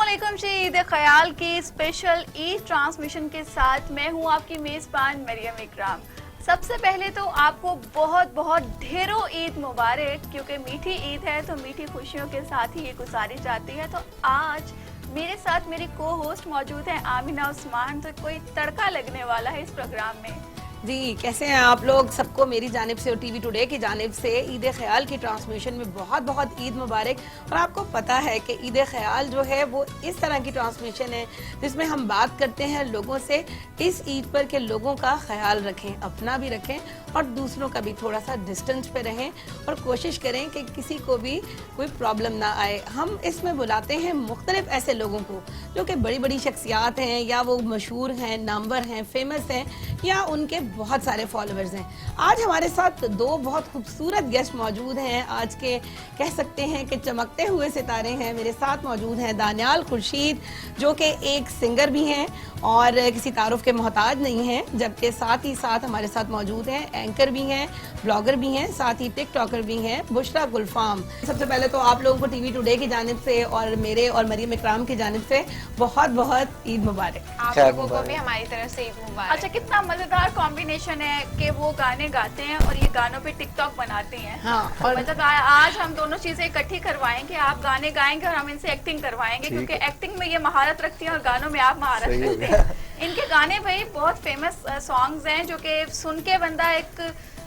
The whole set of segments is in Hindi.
अस्सलामुअलैकुम जी। ईद ख्याल की स्पेशल ईद ट्रांसमिशन के साथ मैं हूं आपकी मेजबान मरियम इकराम। सबसे पहले तो आपको बहुत बहुत ढेरों ईद मुबारक, क्योंकि मीठी ईद है तो मीठी खुशियों के साथ ही ये गुजारी जाती है। तो आज मेरे साथ मेरी को होस्ट मौजूद है आमिना उस्मान। तो कोई तड़का लगने वाला है इस प्रोग्राम में। जी, कैसे हैं आप लोग? सबको मेरी जानिब से और टीवी टुडे की जानिब से ईद ख्याल की ट्रांसमिशन में बहुत बहुत ईद मुबारक। और आपको पता है कि ईद ख्याल जो है वो इस तरह की ट्रांसमिशन है जिसमें हम बात करते हैं लोगों से इस ईद पर के लोगों का ख्याल रखें, अपना भी रखें और दूसरों का भी थोड़ा सा डिस्टेंस पे रहें और कोशिश करें कि किसी को भी कोई प्रॉब्लम ना आए। हम इसमें बुलाते हैं मुख्तलिफ ऐसे लोगों को जो कि बड़ी बड़ी शख्सियात हैं, या वो मशहूर हैं, नामवर हैं, फेमस हैं, या उनके बहुत सारे फॉलोअर्स हैं। आज हमारे साथ दो बहुत खूबसूरत गेस्ट मौजूद हैं। आज के कह सकते हैं कि चमकते हुए सितारे हैं। मेरे साथ मौजूद हैं दानियाल खुर्शीद, जो कि एक सिंगर भी हैं और किसी तारुफ के मोहताज नहीं हैं, जबकि साथ ही साथ हमारे साथ मौजूद हैं एंकर भी हैं, ब्लॉगर भी हैं, साथ ही टिकटॉकर भी हैं, बुशरा गुलफाम। सबसे पहले तो आप लोगों को टीवी टुडे की जानिब से और मेरे और मरियम इकराम की जानिब से बहुत बहुत ईद मुबारक। आप लोगों को भी हमारी तरफ से ईद मुबारक। अच्छा, कितना मजेदार कॉम्बिनेशन है कि वो गाने गाते हैं और ये गानों पे टिकटॉक बनाते हैं। हाँ, और मतलब आज हम दोनों चीजें इकट्ठी करवाएंगे। आप गाने गाएंगे और हम इनसे एक्टिंग करवाएंगे, क्योंकि एक्टिंग में ये महारत रखती है और गानों में आप महारत रखते हैं। इनके गाने भाई बहुत फेमस सॉन्ग्स हैं जो कि सुन के बंदा एक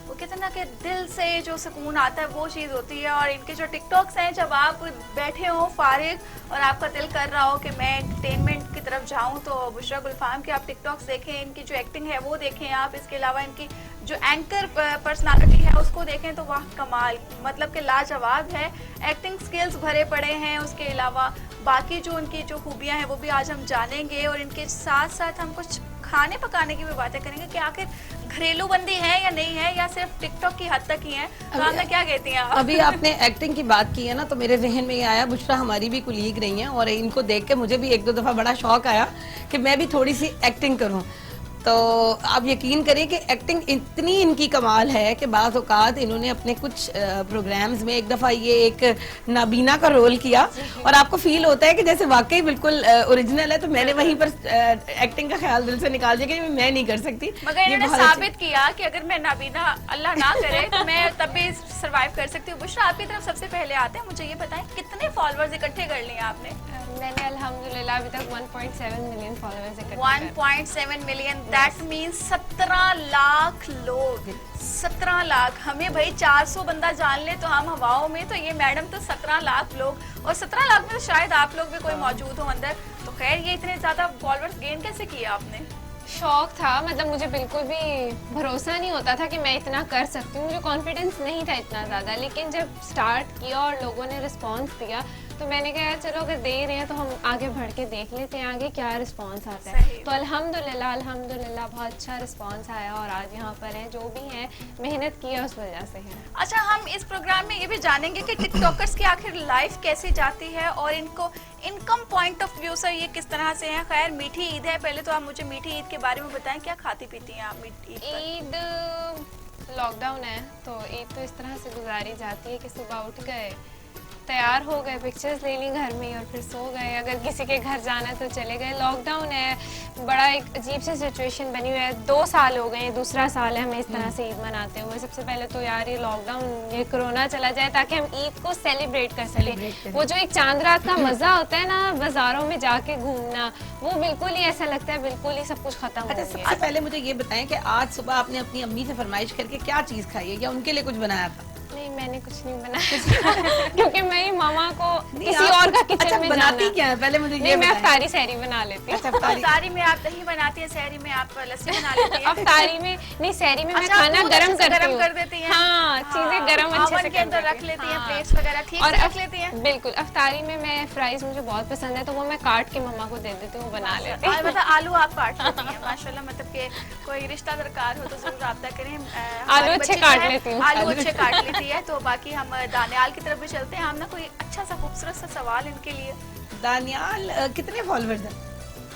वो कहते हैं ना कि दिल से जो सुकून आता है वो चीज़ होती है। और इनके जो टिकटॉक्स हैं, जब आप बैठे हो फारिग और आपका दिल कर रहा हो कि मैं एंटरटेनमेंट की तरफ जाऊं, तो बुशरा गुलफाम के आप टिकटॉक्स देखें, इनकी जो एक्टिंग है वो देखें आप। इसके अलावा इनकी जो एंकर पर्सनालिटी है उसको देखें तो वाह कमाल, मतलब कि लाजवाब है। एक्टिंग स्किल्स भरे पड़े हैं। उसके अलावा बाकी जो उनकी जो खूबियाँ हैं वो भी आज हम जानेंगे। और इनके साथ साथ हम कुछ खाने पकाने की भी बातें करेंगे कि आखिर घरेलू बंदी है या नहीं है, या सिर्फ टिकटॉक की हद तक ही है। तो आपने क्या कहती हैं आप? अभी आपने एक्टिंग की बात की है ना, तो मेरे जहन में ये आया, बुशरा हमारी भी कुलीग रही हैं और इनको देख के मुझे भी एक दो दफा बड़ा शौक आया कि मैं भी थोड़ी सी एक्टिंग करूं। तो आप यकीन करें कि एक्टिंग इतनी इनकी कमाल है कि बाज़ औक़ात इन्होंने अपने कुछ प्रोग्राम्स में एक दफ़ा ये एक नाबीना का रोल किया और आपको फील होता है कि जैसे वाकई बिल्कुल ओरिजिनल है। तो मैंने वहीं पर एक्टिंग का ख्याल दिल से निकाल दिया कि मैं नहीं कर सकती, मगर इन्होंने साबित किया कि अगर मैं नाबीना अल्लाह ना करे तो मैं तब भी सर्वाइव कर सकती हूँ। बुशरा, आपकी तरफ सबसे पहले आते हैं, मुझे ये बताएं कितने फॉलोअर्स इकट्ठे कर लिए आपने? मैंने अल्हम्दुलिल्लाह अभी तक 1.7 मिलियन फॉलोअर्स इकट्ठे 1.7 मिलियन, दैट मीन्स 17 लाख लोग। 17 लाख, हमें भाई 400 बंदा जान ले तो हम हवाओं में, तो ये मैडम तो 17 लाख लोग, और 17 लाख में तो शायद आप लोग भी कोई मौजूद हो अंदर। तो खैर, ये इतने ज्यादा फॉलोअर्स गेन कैसे किया आपने? शौक था, मतलब मुझे बिल्कुल भी भरोसा नहीं होता था कि मैं इतना कर सकती हूँ। मुझे कॉन्फिडेंस नहीं था इतना ज़्यादा, लेकिन जब स्टार्ट किया और लोगों ने रिस्पांस दिया तो मैंने कहा चलो अगर दे रहे हैं तो हम आगे बढ़ के देख लेते हैं आगे क्या रिस्पांस आता है। तो अल्हम्दुलिल्लाह बहुत अच्छा रिस्पांस आया और आज यहाँ पर हैं, जो भी हैं मेहनत की है उस वजह से है। अच्छा, हम इस प्रोग्राम में ये भी जानेंगे कि टिकटॉकर्स की आखिर लाइफ कैसे जाती है और इनको इनकम पॉइंट ऑफ व्यू से ये किस तरह से है। खैर, मीठी ईद है, पहले तो आप मुझे मीठी ईद के बारे में बताएं, क्या खाती पीती हैं आप ईद? लॉकडाउन है तो ईद तो इस तरह से गुजारी जाती है कि सुबह उठ गए, तैयार हो गए, पिक्चर्स ले ली घर में और फिर सो गए। अगर किसी के घर जाना है तो चले गए। लॉकडाउन है, बड़ा एक अजीब सी सिचुएशन बनी हुई है। 2 साल हो गए, दूसरा साल है हमें इस तरह से ईद मनाते हुए। सबसे पहले तो यार ये लॉकडाउन, ये कोरोना चला जाए ताकि हम ईद को सेलिब्रेट कर सकें। वो जो एक चांद रात का मजा होता है ना, बाजारों में जाके घूमना, वो बिल्कुल ही ऐसा लगता है बिल्कुल ही सब कुछ खत्म हो गया। सबसे पहले मुझे ये बताएं कि आज सुबह आपने अपनी अम्मी से फरमाइश करके क्या चीज खाई है या उनके लिए कुछ बनाया था? नहीं, मैंने कुछ नहीं बनाया क्योंकि मेरी मामा को किसी और का किचन में बनाती क्या है पहले मुझे ये? मैं अफ्तारी सहरी बना लेती हूँ। अफ्तारी में आप दही बनाती हैं, सहरी में आप लस्सी बना लेती हैं। अफ्तारी में नहीं, सहरी में मैं खाना गरम कर देती हूँ। हाँ, चीजें गरम अच्छे से के अंदर रख लेती हैं, प्लेट्स वगैरह ठीक से रख लेती हैं। बिल्कुल, अफ्तारी में मैं फ्राइज मुझे बहुत पसंद है तो वो मैं काट के मम्मा को दे देती हूँ, वो बना लेती हैं। मतलब आलू आप काट लेती हैं माशाल्लाह, मतलब कि कोई रिश्ता दरकार हो तो जरूर राब्ता करें। आलू अच्छे काट लेती हूँ, आलू अच्छे काट लेती है। तो बाकी हम दानियाल की तरफ भी चलते हैं। हम ना कोई अच्छा सा खूबसूरत सा सवाल इनके लिए। दानियाल, कितने फॉलोअर्स हैं?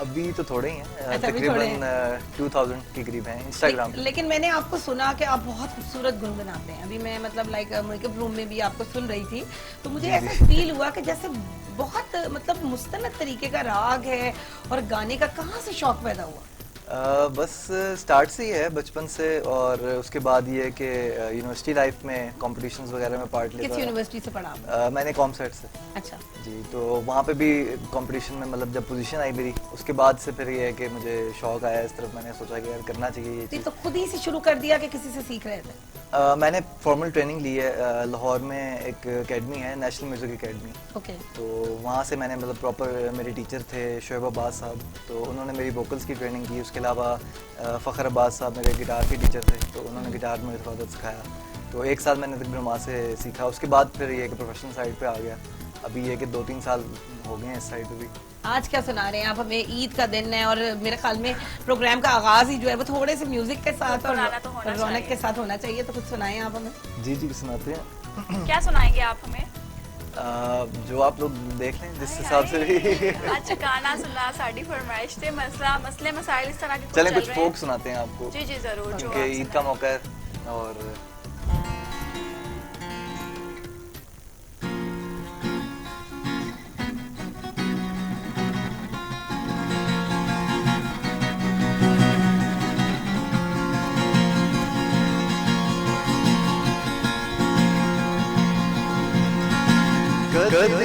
अभी तो थोड़े ही हैं, अच्छा, अभी थोड़े तकरीबन 2000 के करीब हैं इंस्टाग्राम पे। लेकिन मैंने आपको सुना कि आप बहुत खूबसूरत गुनगुनाते हैं। अभी मैं मतलब लाइक मेकअप रूम में भी आपको सुन रही थी, तो मुझे ऐसा फील हुआ कि जैसे बहुत मतलब मुस्तनद तरीके का राग है। और गाने का कहाँ से शौक पैदा हुआ? बस स्टार्ट से ही है, बचपन से। और उसके बाद ये कि यूनिवर्सिटी लाइफ में कंपटीशंस वगैरह में पार्ट लेता किस था। यूनिवर्सिटी से पढ़ा आप? मैंने कॉमसेट से। अच्छा जी, तो वहाँ पे भी कंपटीशन में मतलब जब पोजीशन आई मेरी, उसके बाद से फिर ये है कि मुझे शौक आया इस तरफ। मैंने सोचा कि यार करना चाहिए ये चीज़। तो खुद ही से शुरू कर दिया कि किसी से सीख रहे थे? मैंने फॉर्मल ट्रेनिंग ली है। लाहौर में एक एकेडमी है, नेशनल म्यूज़िक एकेडमी। ओके। तो वहाँ से मैंने मतलब प्रॉपर, मेरे टीचर थे शोएब अब्बास साहब, तो उन्होंने मेरी वोकल्स की ट्रेनिंग की। उसके अलावा फ़खर अब्बास साहब मेरे गिटार के टीचर थे, तो उन्होंने गिटार में थोड़ा सिखाया। तो एक साल मैंने तकरीबन वहाँ से सीखा। उसके बाद फिर ये कि प्रोफेशनल साइड पे आ गया। अभी ये कि 2-3 साल हो गए हैं इस साइड पे भी। आज क्या सुना रहे हैं आप हमें? ईद का दिन है और मेरे ख्याल में प्रोग्राम का आगाज ही जो है वो थोड़े से म्यूजिक के साथ और सुनाना तो होना रौनक चाहिए। के साथ होना चाहिए। तो कुछ सुनाएं आप हमें। जी जी, सुनाते हैं। क्या सुनाएंगे आप हमें? जो आप लोग देख लें जिस हिसाब से भी। अच्छा, गाना सुनना, साड़ी फरमाइश थे, मसले मसाइल इस तरह के चलें चल कुछ रहे फोक हैं। सुनाते हैं आपको। जी जी जरूर, जो क्योंकि आप ईद का मौका है। और कदे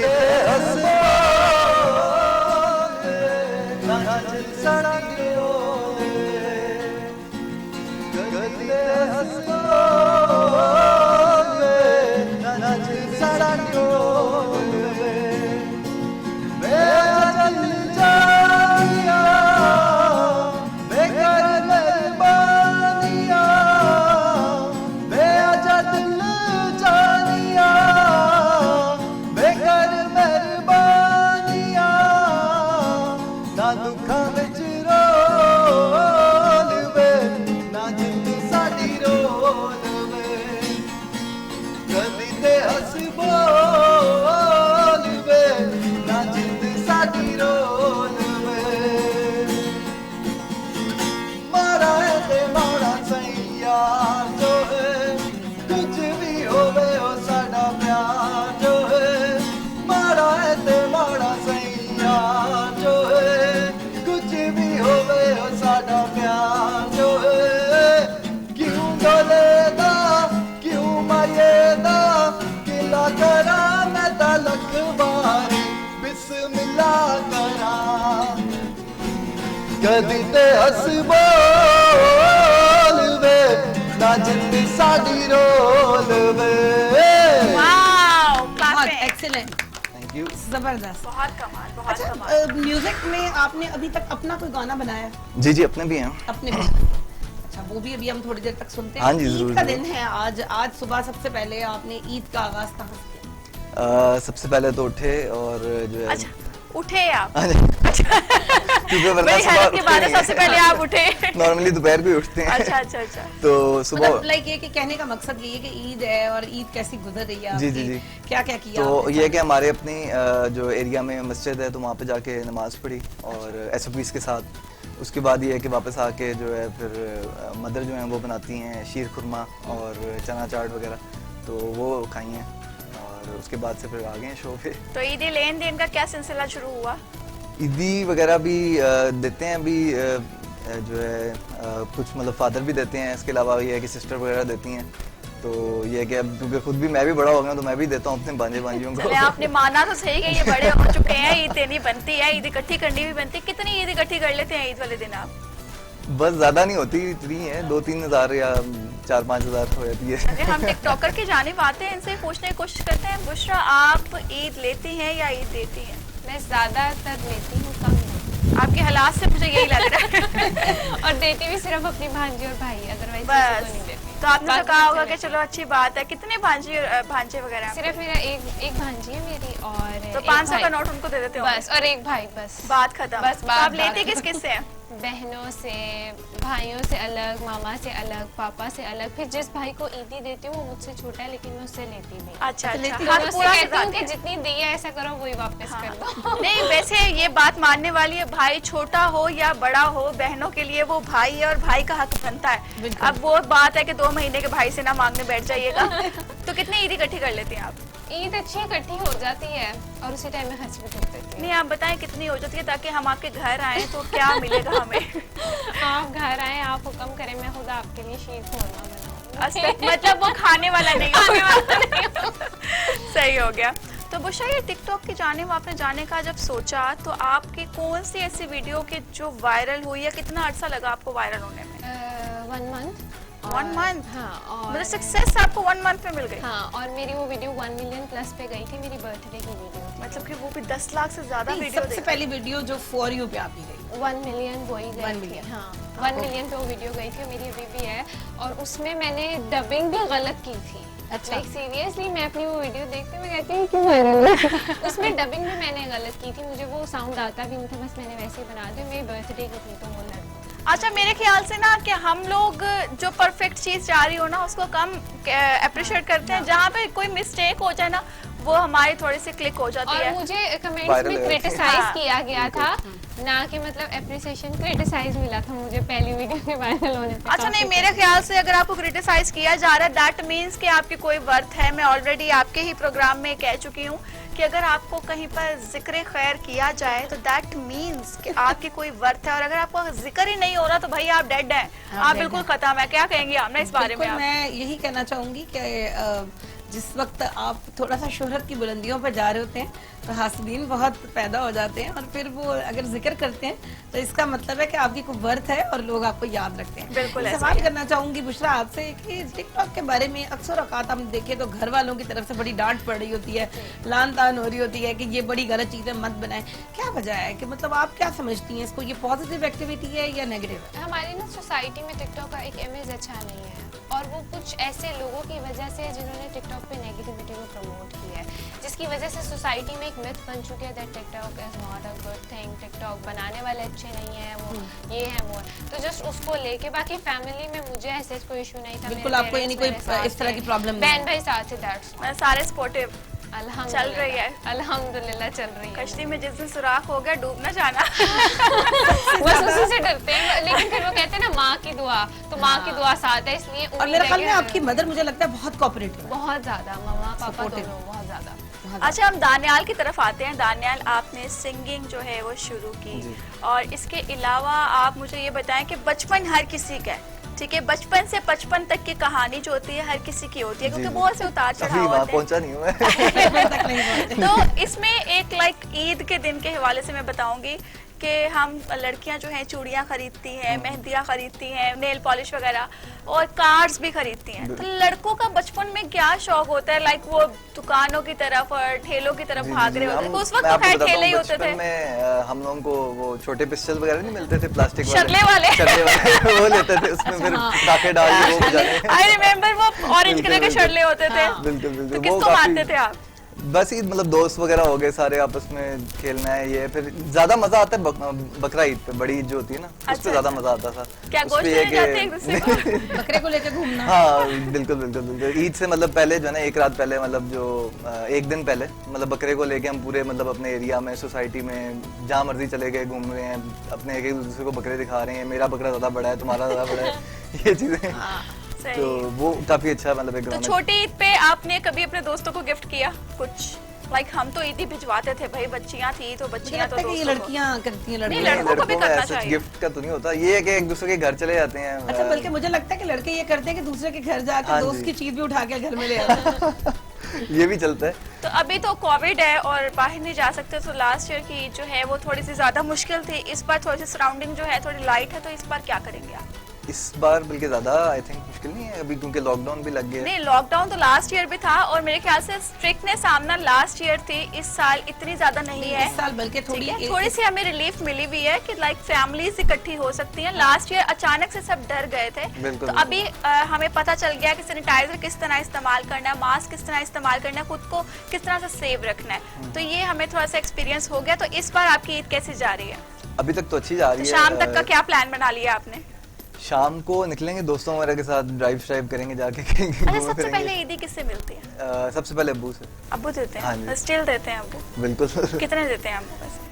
कदी ते हस बोल वे ना जिंद साडी रोल वे। वाओ, बहुत perfect। Excellent, thank you. जबरदस्त। बहुत कमाल, बहुत अच्छा, कमाल। म्यूजिक में आपने अभी तक अपना कोई गाना बनाया है? जी जी, अपने भी हैं। अपने भी? अच्छा, वो भी अभी हम थोड़ी देर तक सुनते हैं। हाँ जी, जरूर, ईद का जरूर। दिन है आज सुबह सबसे पहले आपने ईद का आगाज कहाँ से किया? सबसे पहले तो उठे और जो है, अच्छा, उठे आप? हाँ जी। क्योंकि वरना बड़ी सुबह हैरत की बात है, उठते सबसे पहले आप उठे। नॉर्मली दोपहर को ही उठते हैं। अच्छा अच्छा अच्छा। तो सुबह मतलब लाइक ये कि कहने का मकसद ये है कि ईद है और ईद कैसी गुजर रही है जी, जी, आपकी? जी। क्या क्या किया तो आपने? ये है कि हमारे अपनी जो एरिया में मस्जिद है, तो वहाँ पे जाके नमाज पढ़ी और SOPs के साथ। उसके बाद ये है कि वापस आके जो है फिर मदर जो है वो बनाती हैं शीर खुरमा और चना चाट वगैरह, तो वो खाई हैं। और उसके बाद से फिर आ गए हैं शो पे। तो ईदी लेन देन का क्या सिलसिला शुरू हुआ? ईदी वगैरह भी देते हैं अभी, जो है कुछ मतलब फादर भी देते हैं। इसके अलावा ये है कि सिस्टर वगैरह देती हैं। तो ये है कि अब क्योंकि खुद भी मैं भी बड़ा हो गया, तो मैं भी देता हूँ अपने भांजियों चले, को। आपने माना तो सही कि ये बड़े हो चुके हैं, ईद देनी बनती है, ईद इकट्ठी करनी भी बनती है। कितनी ईद इकट्ठी कर लेते हैं ईद वाले दिन आप? बस ज्यादा नहीं होती, इतनी है 2-3 हज़ार या 4-5 हज़ार हो जाती है। अरे, हम टिकटॉकर की जानिब आते हैं, इनसे पूछने की कोशिश करते हैं, बुशरा आप ईद लेती हैं या ईद देती हैं? मैं ज्यादातर लेती हूँ, कम नहीं। आपके हालात से मुझे यही लग रहा है। और देती भी सिर्फ अपनी भांजी और भाई, अदरवाइज बस, नहीं देती। तो आपने तो बाकी कहा होगा चले- कि चलो अच्छी बात है। कितने भांजे वगैरह हैं? सिर्फ मेरा एक भांजी है मेरी और तो एक 500 का भाई। नोट उनको दे देते हो? बस, और एक भाई, बस बात खत्म। बस तो बात आप लेते बात। किस किस से हैं? बहनों से, भाइयों से अलग, मामा से अलग, पापा से अलग। फिर जिस भाई को ईदी देती हूँ वो मुझसे छोटा है लेकिन मैं उससे लेती भी। अच्छा दोनों अच्छा, से पूरा कहती हूँ सिखाते कि हैं। जितनी दी है ऐसा करो वही वापस कर दो। नहीं वैसे ये बात मानने वाली है, भाई छोटा हो या बड़ा हो, बहनों के लिए वो भाई है और भाई का हक बनता है। बिल्कुल। अब वो बात है कि 2 महीने के भाई से ना मांगने बैठ जाइएगा। तो कितनी ईदी इकट्ठी कर लेती हैं आप? ईद अच्छी इकट्ठी हो जाती है और उसी टाइम में खर्च भी कर देती हूँ। नहीं आप बताएं कितनी हो जाती है ताकि हम आपके घर आए तो क्या मिलेगा हमें? आप घर आए, आप हुक्म करें, मैं खुद आपके लिए शीर खोलना बनाऊँ। मतलब वो खाने वाला नहीं, खाने वाला नहीं। सही हो गया। तो बुशरा ये टिकटॉक की जानिब आपने जाने का जब सोचा तो आपकी कौन सी ऐसी वीडियो की जो वायरल हुई या कितना अर्सा लगा आपको वायरल होने में? 1 मंथ। 1 मंथ? हाँ, और मतलब सक्सेस आपको 1 मंथ में मिल गई? हाँ, और मेरी वो वीडियो 1 मिलियन प्लस पे गई थी, मेरी बर्थडे की वीडियो थी। मतलब कि वो भी 10 लाख से ज्यादा नहीं, वीडियो सबसे पहली वीडियो जो फॉर यू पे आपकी गई 1 मिलियन वो ही 1 गई थी। मिलियन। हाँ, 1 मिलियन पे वो वीडियो गई थी, मेरी अभी भी है। और उसमें मैंने डबिंग भी गलत की थी। अच्छा। लाइक सीरियसली मैं अपनी वो वीडियो देखते हुए कहती हूँ क्यों वायरल है। उसमें डबिंग भी मैंने गलत की थी, मुझे वो साउंड आता भी नहीं था, बस मैंने वैसे ही बना दी। मेरी बर्थडे की थी तो वो लग। अच्छा मेरे ख्याल से ना कि हम लोग जो परफेक्ट चीज जा रही हो ना उसको कम अप्रिशिएट करते हैं, जहाँ पे कोई मिस्टेक हो जाए ना वो हमारी थोड़ी सी क्लिक हो जाती और है। मुझे कमेंट्स Viral में है। क्रिटिसाइज हाँ। किया गया था, ना कि मतलब एप्रिसिएशन, क्रिटिसाइज मिला था मुझे पहली वीडियो के वायरल होने पे। अच्छा नहीं, मेरे ख्याल से अगर आपको क्रिटिसाइज किया जा रहा है दैट मीन्स कि आपकी कोई वर्थ है। मैं ऑलरेडी आपके ही प्रोग्राम में कह चुकी हूँ कि अगर आपको कहीं पर जिक्र खैर किया जाए तो दैट मीन्स कि आपकी कोई वर्थ है, और अगर आपका जिक्र ही नहीं हो रहा तो भाई आप डेड हैं, आप dead बिल्कुल खत्म है। क्या कहेंगे आप ना इस बारे में? बिल्कुल, आप मैं यही कहना चाहूंगी कि जिस वक्त आप थोड़ा सा शोहरत की बुलंदियों पर जा रहे होते हैं तो हासदीन बहुत पैदा हो जाते हैं, और फिर वो अगर जिक्र करते हैं तो इसका मतलब है कि आपकी कोई वर्थ है और लोग आपको याद रखते हैं। बिल्कुल ऐसा सवाल ही है। करना चाहूंगी बुशरा आपसे कि टिकटॉक के बारे में अक्सर औकात हम देखें तो घर वालों की तरफ से बड़ी डांट पड़ रही होती है, लान तान हो रही होती है कि ये बड़ी गलत चीज़ है, मत बनाएं। क्या वजह है कि मतलब आप क्या समझती हैं इसको, ये पॉजिटिव एक्टिविटी है या नेगेटिव है? हमारी ना सोसाइटी में टिकटॉक का एक इमेज अच्छा नहीं है, और वो कुछ ऐसे लोगों की वजह से जिन्होंने टिकटॉक पे नेगेटिविटी को प्रमोट किया है, जिसकी वजह से सोसाइटी में एक मिथ बन चुकी है that TikTok is not a good thing, TikTok बनाने वाले अच्छे नहीं है, वो ये है वो है। तो जस्ट उसको लेके, बाकी फैमिली में मुझे ऐसे कोई इशू नहीं था। बिल्कुल, मेरे आपको यानी parents कोई मेरे इस तरह साथ की थे, प्रॉब्लम नहीं बहन भाई साथ थे, दैट्स मैं सारे सपोर्टिव अल्हम्दुलिल्लाह चल रही है। अल्हम्दुलिल्लाह चल रही है। कश्ती में जिस दिन सुराख हो गया डूब ना जाना। बस उसी से डरते हैं, लेकिन फिर वो कहते हैं ना माँ की दुआ, तो माँ की दुआ साथ है, इसलिए और उम्मीद मेरे है ख्याल कि में आपकी मदर मुझे लगता है बहुत कोऑपरेटिव है। बहुत ज्यादा, मम्मा पापा Supportive। दोनों बहुत ज्यादा। अच्छा हम दानियाल की तरफ आते हैं। दानियाल आपने सिंगिंग जो है वो शुरू की, जी। और इसके अलावा आप मुझे ये बताएं कि बचपन हर किसी का है, ठीक है, बचपन से 55 तक की कहानी जो होती है हर किसी की होती है, क्योंकि जी। बहुत से उतार अभी चढ़ाव वहाँ होते हैं। पहुँचा नहीं हूँ मैं। तक नहीं पहुंचे। तो इसमें एक लाइक ईद के दिन के हवाले से मैं बताऊंगी कि हम लड़कियां जो हैं चूड़ियां खरीदती हैं, मेहंदियां खरीदती हैं, नेल पॉलिश वगैरह, और कार्ड्स भी खरीदती हैं। तो लड़कों का बचपन में क्या शौक होता है? लाइक वो दुकानों की तरफ और ठेलों की तरफ भाग रहे होते हैं। उस वक्त मैं तो आपको खैर बताता ठेले ही हूँ, होते थे। बचपन में हम लोगों को वो छोटे पिस्टल वगैरह नहीं मिलते थे, प्लास्टिक शगले वाले। शगले वाले वो लेते थे, उसमें फिर पटाखे डाल के वो बजाने। आई रिमेम्बर वो ऑरेंज कलर के बिल्कुल, शर्ले होते थे। बिल्कुल बिल्कुल। तो वो किसको काफी- मारते थे आप? बस ईद मतलब दोस्त वगैरह हो गए सारे, आपस में खेलना है ये, फिर ज्यादा मजा आता है बकरा ईद पे, बड़ी ईद जो होती है ना उस पे अच्छा, ज्यादा अच्छा। मजा आता था। क्या उस गोश्त पे ये लेने जाते हैं एक दूसरे को? बकरे को लेकर घूमना। हाँ बिल्कुल बिल्कुल बिल्कुल। ईद से मतलब पहले जो है ना, एक रात पहले, मतलब जो एक दिन पहले, मतलब बकरे को लेके हम पूरे मतलब अपने एरिया में, सोसाइटी में, जहाँ मर्जी चले गए, घूम रहे हैं, अपने एक दूसरे को बकरे दिखा रहे हैं, मेरा बकरा ज्यादा बड़ा है, तुम्हारा ज्यादा बड़ा है, ये चीजें। सही। तो वो काफी अच्छा मतलब एक तो रौनक- छोटी ईद पे आपने कभी अपने दोस्तों को गिफ्ट किया कुछ? लाइक हम तो ईदी भिजवाते थे भाई, बच्चियां थी तो मुझे बच्चियां तो लगता है कि ये दोस्तों को। लड़कियां करती हैं, नहीं, लड़कियां। लड़कों को भी में करना ऐसा चाहिए। गिफ्ट का तो नहीं होता, ये है कि एक दूसरे के घर चले जाते हैं। अच्छा, बल्कि मुझे लगता है कि लड़के ये करते हैं कि दूसरे के घर जाकर हाँ दोस्त जी। की चीज भी उठा के घर में ले आते हैं। ये भी चलता है। तो अभी तो कोविड है और बाहर नहीं जा सकते, तो लास्ट ईयर की ईद जो है वो थोड़ी सी ज्यादा मुश्किल थी। इस बार थोड़ी सी सराउंडिंग जो है थोड़ी लाइट है, तो इस बार क्या करेंगे आप? इस बार बल्कि ज्यादा आई थिंक मुश्किल नहीं है अभी, क्योंकि लॉकडाउन भी लग गया है। नहीं, लॉकडाउन तो लास्ट ईयर भी था और मेरे ख्याल से स्ट्रिक्टनेस सामना लास्ट ईयर थी, इस साल इतनी ज्यादा नहीं है। इस साल बल्कि ठीक थोड़ी है, थोड़ी सी हमें रिलीफ मिली हुई है कि लाइक फैमिलीज इकट्ठी हो सकती हैं। लास्ट ईयर अचानक से सब डर गए थे, बिल्कुल, तो अभी हमें पता चल गया कि सैनिटाइजर किस तरह इस्तेमाल करना है, मास्क किस तरह इस्तेमाल करना है, खुद को किस तरह से सेव रखना है। तो ये हमें थोड़ा सा एक्सपीरियंस हो गया। तो इस बार आपकी ईद कैसी जा रही है? अभी तक तो अच्छी जा रही है। शाम तक का क्या प्लान बना लिया आपने? शाम को निकलेंगे दोस्तों वगैरह के साथ, ड्राइव श्राइव करेंगे जाके कहीं अच्छा, घूमे सबसे फिरेंगे। पहले ईदी किससे मिलती है? सबसे पहले अब्बू से। अब्बू देते हाँ हैं? जी। स्टिल देते हैं अब्बू? बिल्कुल। कितने देते हैं अब्बू वैसे?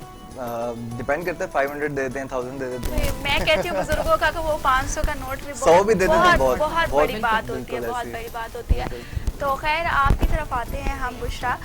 डिपेंड करता है, 500 दे देते हैं, 1000 दे देते हैं। मैं कहती हूँ बुजुर्गों का कि वो 500 का नोट भी 100 भी दे देते हैं, बहुत बहुत बड़ी बात होती है, बिल्कुल बहुत ऐसी बड़ी बात होती है। तो खैर आपकी तरफ आते हैं हम बुशरा।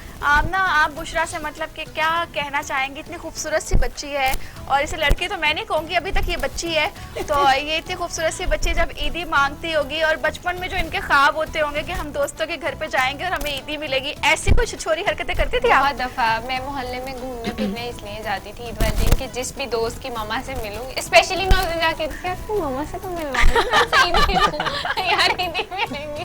आप बुशरा से मतलब कि क्या कहना चाहेंगी? इतनी खूबसूरत सी बच्ची है, और इसे लड़की तो मैं नहीं कहूँगी, अभी तक ये बच्ची है, तो ये इतनी खूबसूरत सी बच्ची जब ईदी मांगती होगी, और बचपन में जो इनके ख्वाब होते होंगे कि हम दोस्तों के घर पे जाएंगे और हमें ईदी मिलेगी, ऐसी कुछ छोरी हरकतें करती थी आप? बहुत दफा मैं मोहल्ले में घूमने फिरने इसलिए जाती थी ईद वाले दिन कि जिस भी दोस्त की मामा से मिलूंगी, स्पेशली मैं उस दिन जाके आपको मामा से तो मिलवाऊंगी यार, ईदी मिलेंगी,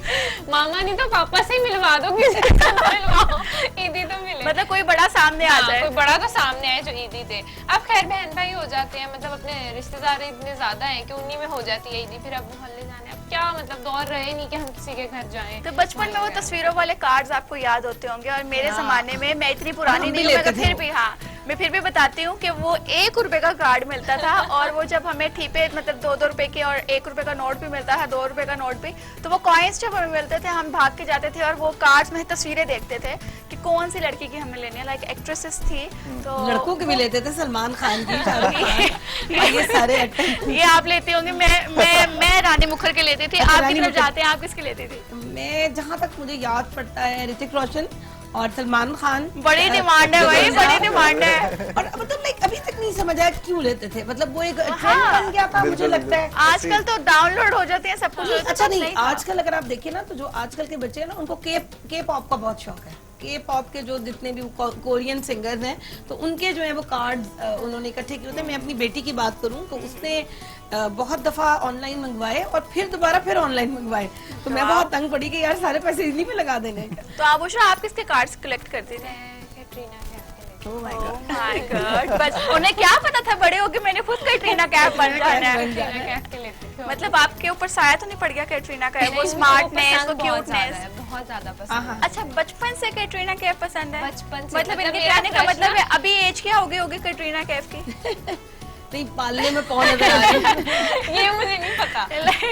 मामा नहीं तो पापा से ही मिलवा दो, किसी से तो मिलवाओ, ईदी तो मिले। मतलब कोई बड़ा सामने आ जाए। कोई बड़ा तो सामने आए जो ईदी दे। अब खैर बहन भाई हो जाते हैं, मतलब अपने रिश्तेदार इतने ज्यादा हैं कि उन्हीं में हो जाती है ईदी, फिर अब मोहल्ले जाने, अब क्या मतलब दौर रहे नहीं कि हम किसी के घर जाएं। तो बचपन में वो तस्वीरों वाले कार्ड्स आपको याद होते होंगे, और मेरे जमाने में, मैं इतनी पुरानी हम भी नहीं हूँ, लेते मगर थे। फिर भी हाँ, मैं फिर भी बताती हूँ कि वो 1 रुपए का कार्ड मिलता था, और वो जब हमें ठीपे मतलब 2-2 रुपए के और 1 रुपए का नोट भी मिलता था, 2 रुपए का नोट भी, तो वो कॉइन्स जब हमें मिलते थे हम भाग के जाते थे और वो कार्ड्स में तस्वीरें देखते थे कि कौन सी लड़की की हमें लेनी है, लाइक एक्ट्रेसेस थी तो लड़कों के भी लेते थे, सलमान खान की, शाहरुख खान, और ये सारे एक्टर। ये आप लेती होंगी। मैं रानी मुखर के लेती थी। अच्छा, आप रानी की तरफ मुखर। जाते हैं, आप किसके लेती थी? मैं जहाँ तक मुझे याद पड़ता है ऋतिक रोशन और सलमान खान। बड़ी डिमांड है भाई, बड़ी डिमांड है। और मतलब मैं अभी तक नहीं समझ आया क्यों लेते थे, मतलब वो एक ट्रेंड हाँ। बन गया था, मुझे बिल्कुल, लगता है। आजकल तो डाउनलोड हो जाती है सब कुछ। अच्छा नहीं, था। आजकल अगर आप देखिए ना, तो जो आजकल के बच्चे हैं ना, उनको के पॉप का बहुत शौक है। के पॉप के जो जितने भी कोरियन सिंगर्स हैं, तो उनके जो है वो कार्ड्स उन्होंने इकट्ठे किए होते हैं। मैं अपनी बेटी की बात करूं तो उसने बहुत दफा ऑनलाइन मंगवाए और फिर दोबारा फिर ऑनलाइन मंगवाए, तो मैं बहुत तंग पड़ी कि यार सारे पैसे इन्हीं में लगा देने। तो आप उषा, आप किसके कार्ड्स कलेक्ट करती थी? कैटरीना कैफ के लिए। Oh my Oh God. my God, बस उन्हें क्या पता था बड़े होके मैंने खुद कैटरीना कैफ बन जाना है। कैटरीना कैफ के लेती थी। मतलब आपके ऊपर साया तो नहीं पड़ गया कैटरीना कैफ? वो नहीं, मुझे स्मार्टनेस, पसंद वो बहुत ज्यादा क्यूटनेस। है, बहुत ज्यादा हाँ, पसंद हाँ। है। अच्छा, बचपन से कैटरीना कैफ पसंद है? बचपन से, मतलब इनके मेरा कहने का crush मतलब ना- है अभी एज क्या हो गई होगी कैटरीना कैफ की? नहीं, पालने में कौन नजर आ रही है? ये मुझे नहीं पता।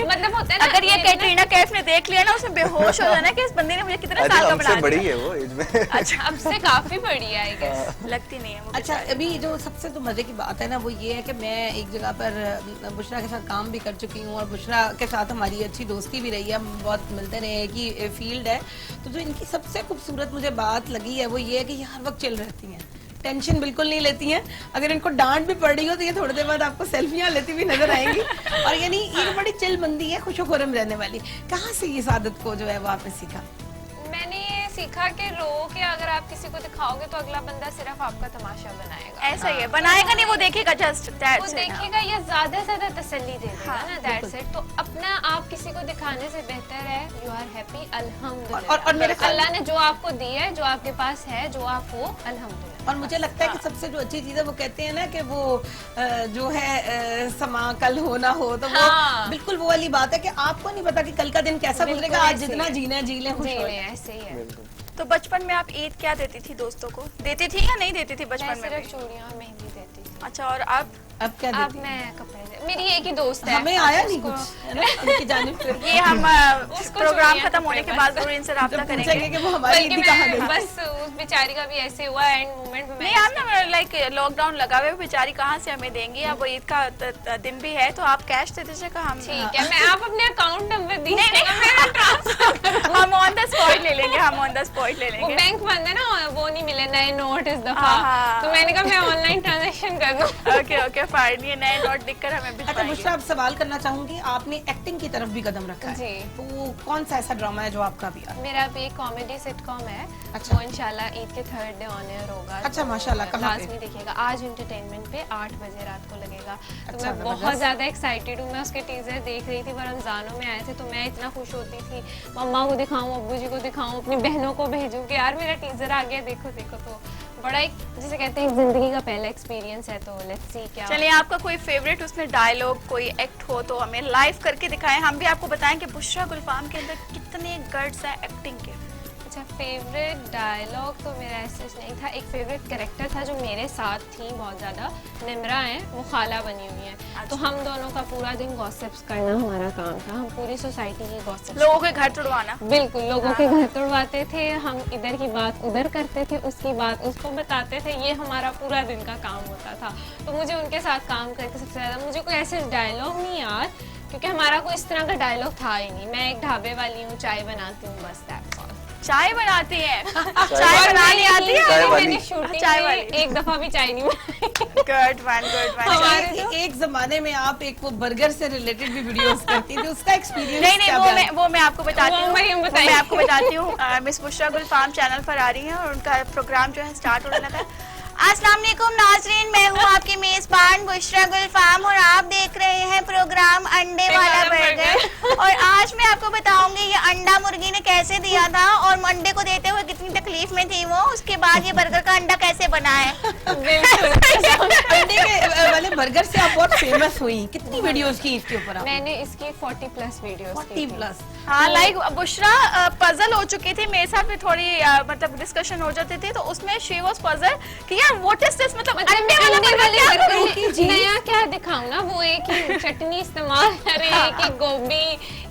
मतलब होता है ना, अगर ये मेरे ना- कैटरीना कैफ ने देख लिया ना, उसमें बेहोश हो जाना कि इस बंदे ने मुझे कितने अरे साल का हमसे बना बड़ी दिया। है वो एज में। अच्छा, अब से काफी बड़ी है आई गेस। लगती नहीं है मुझे। अच्छा, अभी जो सबसे तो मजे की बात है ना, वो ये है कि मैं एक जगह पर बुशरा के साथ काम भी कर चुकी हूँ, और बुशरा के साथ हमारी अच्छी दोस्ती भी रही है, हम बहुत मिलते रहे, एक ही फील्ड है। तो जो इनकी सबसे खूबसूरत मुझे बात लगी है वो ये है कि ये हर वक्त चिल रहती हैं, टेंशन बिल्कुल नहीं लेती हैं। अगर इनको डांट भी पड़ रही हो तो ये थोड़ी देर बाद आपको सेल्फियां लेती हुई नजर आएंगी। और यानी ये बड़ी चिल बंदी है, खुशो खुरम रहने वाली। कहाँ से ये आदत को जो है वो आपने सीखा? मैंने ये सीखा कि रो के अगर आप किसी को दिखाओगे तो अगला बंदा सिर्फ आपका तमाशा बनाएगा। ऐसा ही है, बनाएगा नहीं, वो देखेगा जस्ट वो देखेगा या ज्यादा से ज्यादा तसल्ली दे देगा हाँ, ना, दैट्स इट। तो अपना आप किसी को दिखाने से बेहतर है यू आर हैप्पी, अल्हम्दुलिल्लाह। और मेरे ख्याल- अल्लाह ने जो आपको दिया है, जो आपके पास है, जो आप हो, अल्हम्दुलिल्लाह। और मुझे लगता है कि सबसे जो अच्छी चीज है वो कहते हैं ना कि वो जो है समा कल हो ना हो, तो वो हाँ। बिल्कुल वो वाली बात है कि आपको नहीं पता कि कल का दिन कैसा बिल्कुल गुजरेगा। आज ऐसे ही जितना है। जीना जी लें, खुश जी हो ले, ऐसे ही है। तो बचपन में आप ईद क्या देती थी दोस्तों को? देती थी या नहीं देती थी मैं बचपन में सिर्फ भी? चूड़ियां और मेहंदी देती थी। अच्छा, और अब? अब क्या अब देती हैं? मैं कपड़े मेरी एक ही दोस्त है, हमें आया नहीं उसको- कुछ, है ना, उनकी जानिब से। ये हम उसको प्रोग्राम चूड़ियां खत्म होने के कपड़े बाद बस। जरूर इनसे राब्ता जब करेंगे। पूछेंगे कि वो हमारी बल्कि ईदी कहाँ मैं गई? बस उस बेचारी का भी ऐसे हुआ एंड मोमेंट में नहीं, आप ना लाइक लॉकडाउन लगा हुआ है, बेचारी कहाँ से हमें देंगी? अब वो ईद का दिन भी है, तो आप कैश दे दीजिएगा, हम ठीक है, मैं आप अपने अकाउंट नंबर दीजिएगा, हम ऑन द स्पॉट ले लेंगे, हम ऑन द स्पॉट ले वो लेंगे। बैंक बंद है ना, वो नहीं मिले नए नोट इस दफा, हाँ। तो मैंने कहा मैं ऑनलाइन ट्रांजैक्शन कर दूं। ओके ओके फाइन, ये नए नोट लिखकर हमें अच्छा भिजवाएंगे। मुझे आप सवाल करना चाहूंगी, आपने एक्टिंग की तरफ भी कदम रखा है, जी। तो वो कौन सा ऐसा ड्रामा है जो आपका भी है? मेरा भी एक कॉमेडी सिटकॉम है, अच्छा। वो इंशाल्लाह ईद के 3rd डे ऑन एयर होगा। अच्छा, तो माशाल्लाह, कहाँ पे? लाजमी देखिएगा, आज एंटरटेनमेंट पे 8 बजे रात को लगेगा। तो अच्छा, मैं बहुत जबरदस्त। ज्यादा एक्साइटेड हूँ। मैं उसके टीजर देख रही थी, वो रमजानों में आए थे, तो मैं इतना खुश होती थी, मम्मा को दिखाऊं, अब्बू जी को दिखाऊं, अपनी बहनों को भेजूं कि यार मेरा टीजर आ गया, देखो देखो। तो बड़ा एक, जिसे कहते हैं, एक जिंदगी का पहला एक्सपीरियंस है, तो लेट्स सी क्या। चलिए, आपका कोई फेवरेट उसमें डायलॉग, कोई एक्ट हो तो हमें लाइव करके दिखाएं, हम भी आपको बताएं कि बुशरा गुलफाम के अंदर कितने गट्स हैं एक्टिंग के। अच्छा, फेवरेट डायलॉग तो मेरा ऐसे नहीं था। एक फेवरेट कैरेक्टर था जो मेरे साथ थी बहुत ज़्यादा, निम्रा है, वो खाला बनी हुई है। तो हम दोनों का पूरा दिन गॉसिप्स करना हमारा काम था। हम पूरी सोसाइटी की गॉसिप्स, लोगों के घर तुड़वाना, बिल्कुल लोगों के घर तुड़वाते थे। हम इधर की बात उधर करते थे, उसकी बात उसको बताते थे। ये हमारा पूरा दिन का काम होता था। तो मुझे उनके साथ काम करके सबसे ज़्यादा, मुझे कोई ऐसे डायलॉग नहीं याद, क्योंकि हमारा कोई इस तरह का डायलॉग था ही नहीं। मैं एक ढाबे वाली हूँ, चाय बनाती हूँ, बस दैट्स ऑल। चाय बनाती हैं? चाय बनानी आती है? चाय वाली। मैंने शूटिंग चाय में वाली। एक दफा भी चाय नहीं बनाई। Good one, good one. हमारे एक जमाने में आप एक वो बर्गर से रिलेटेड भी वीडियोस करती थी, उसका एक्सपीरियंस नहीं नहीं, वो मैं आपको बताती वो हूँ। मरियम वो बताएगी। मैं आपको बताती हूँ। मिस बुशरा गुल फार्म चैनल पर आ रही हैं और उनका प्रोग्राम जो है स्टार्ट होने लगा है। अस्सलाम वालेकुम नाज़रीन, मैं हूँ आपकी मेजबान बुशरा गुल फार्म और आप देख रहे हैं प्रोग्राम अंडे वाला बर्गर। और आज मैं आपको बताऊंगी ये अंडा मुर्गी ने कैसे दिया था और अंडे को देते हुए कितनी तकलीफ में थी वो, उसके बाद ये बर्गर का अंडा कैसे बना है। अंडे के वाले बर्गर से आप बहुत फेमस हुई। कितनी वीडियोस की इसके ऊपर आप? मैंने इसकी 40+ वीडियोस 40+। हाँ, लाइक बुशरा पजल हो चुकी थी, मेरे साथ भी थोड़ी मतलब डिस्कशन हो जाती थी, तो उसमें शी वाज पजल कि यार व्हाट इज दिस, मतलब अंडे वाला बर्गर क्या करूं? नया क्या दिखाऊं ना, वो एक ही चटनी इस्तेमाल करे, एक ही गोभी,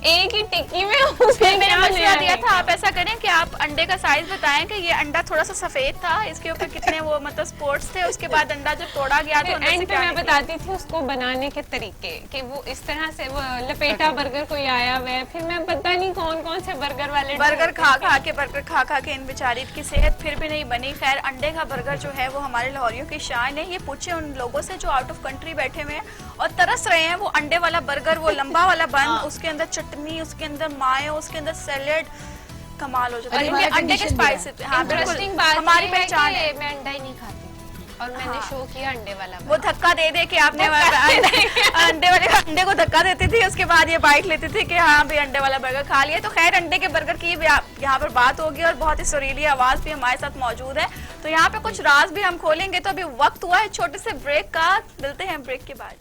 एक ही टिक्की में उसमें मैंने क्या मशवरा नया दिया है? था, आप ऐसा करें कि आप अंडे का साइज बताएं कि ये अंडा थोड़ा सा सफेद था, इसके ऊपर कितने वो मतलब स्पोर्ट्स थे, उसके बाद अंडा जब तोड़ा गया तो फिर अंदर से एंड पे क्या मैं निकला? बताती थी उसको बनाने के तरीके, कि वो इस तरह से वो लपेटा बर्गर कोई आया हुआ है, फिर मैं पता नहीं कौन कौन से बर्गर वाले बर्गर खा खा के इन बेचारी की सेहत फिर भी नहीं बनी। खैर, अंडे का बर्गर जो है वो हमारे लाहौरियों की शान है। ये पूछे उन लोगों से जो आउट ऑफ कंट्री बैठे हुए हैं और तरस रहे हैं वो अंडे वाला बर्गर, वो लंबा वाला बन, उसके अंदर चटनी, उसके अंदर मायो, उसके अंदर सैलेड, कमाल हो जाता है। हमारा अंडे के condition भी है। स्पाइसेस, हाँ इंटरेस्टिंग बिल्कुल बात हमारी ये है पहचान कि है। मैं अंडा ही नहीं खाती और मैंने शो किया अंडे वाला वो धक्का दे दे के आपने अंडे को धक्का देती थी, उसके बाद ये बाइट लेती थी कि हाँ भी अंडे वाला बर्गर खा लिया। तो खैर, अंडे के बर्गर की भी यहाँ पर बात होगी और बहुत ही सुरीली आवाज भी हमारे साथ मौजूद है। तो यहाँ पे कुछ राज भी हम खोलेंगे। तो अभी वक्त हुआ है छोटे से ब्रेक का, मिलते हैं ब्रेक के बाद।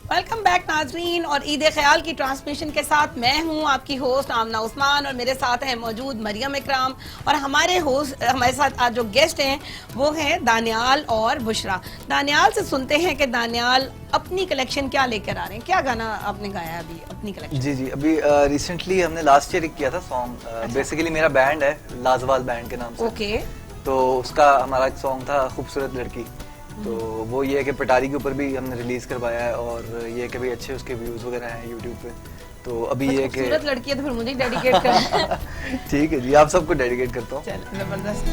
वेलकम बैक नाजरीन, और ईद ख्याल की ट्रांसमिशन के साथ मैं हूं आपकी होस्ट आमना उस्मान और मेरे साथ है मौजूद मरियम इकराम और हमारे साथ आज जो गेस्ट हैं वो हैं दानियाल और बुशरा। दानियाल से सुनते हैं कि दानियाल अपनी कलेक्शन क्या लेकर आ रहे हैं, क्या गाना आपने गाया अभी अपनी कलेक्शन? जी, अभी रिसेंटली हमने लास्ट ईयर किया था सॉन्ग। बेसिकली मेरा बैंड है लाजवाल बैंड के नाम से। ओके। तो उसका हमारा एक सॉन्ग था खूबसूरत लड़की। तो वो ये है कि पटारी के ऊपर भी हमने रिलीज करवाया है और ये कि भाई अच्छे उसके व्यूज वगैरह हैं यूट्यूब पे। तो अभी ये कि खूबसूरत लड़की है तो फिर मुझे डेडिकेट कर। ठीक है जी, आप सबको डेडिकेट करता हूँ। चल जबरदस्त।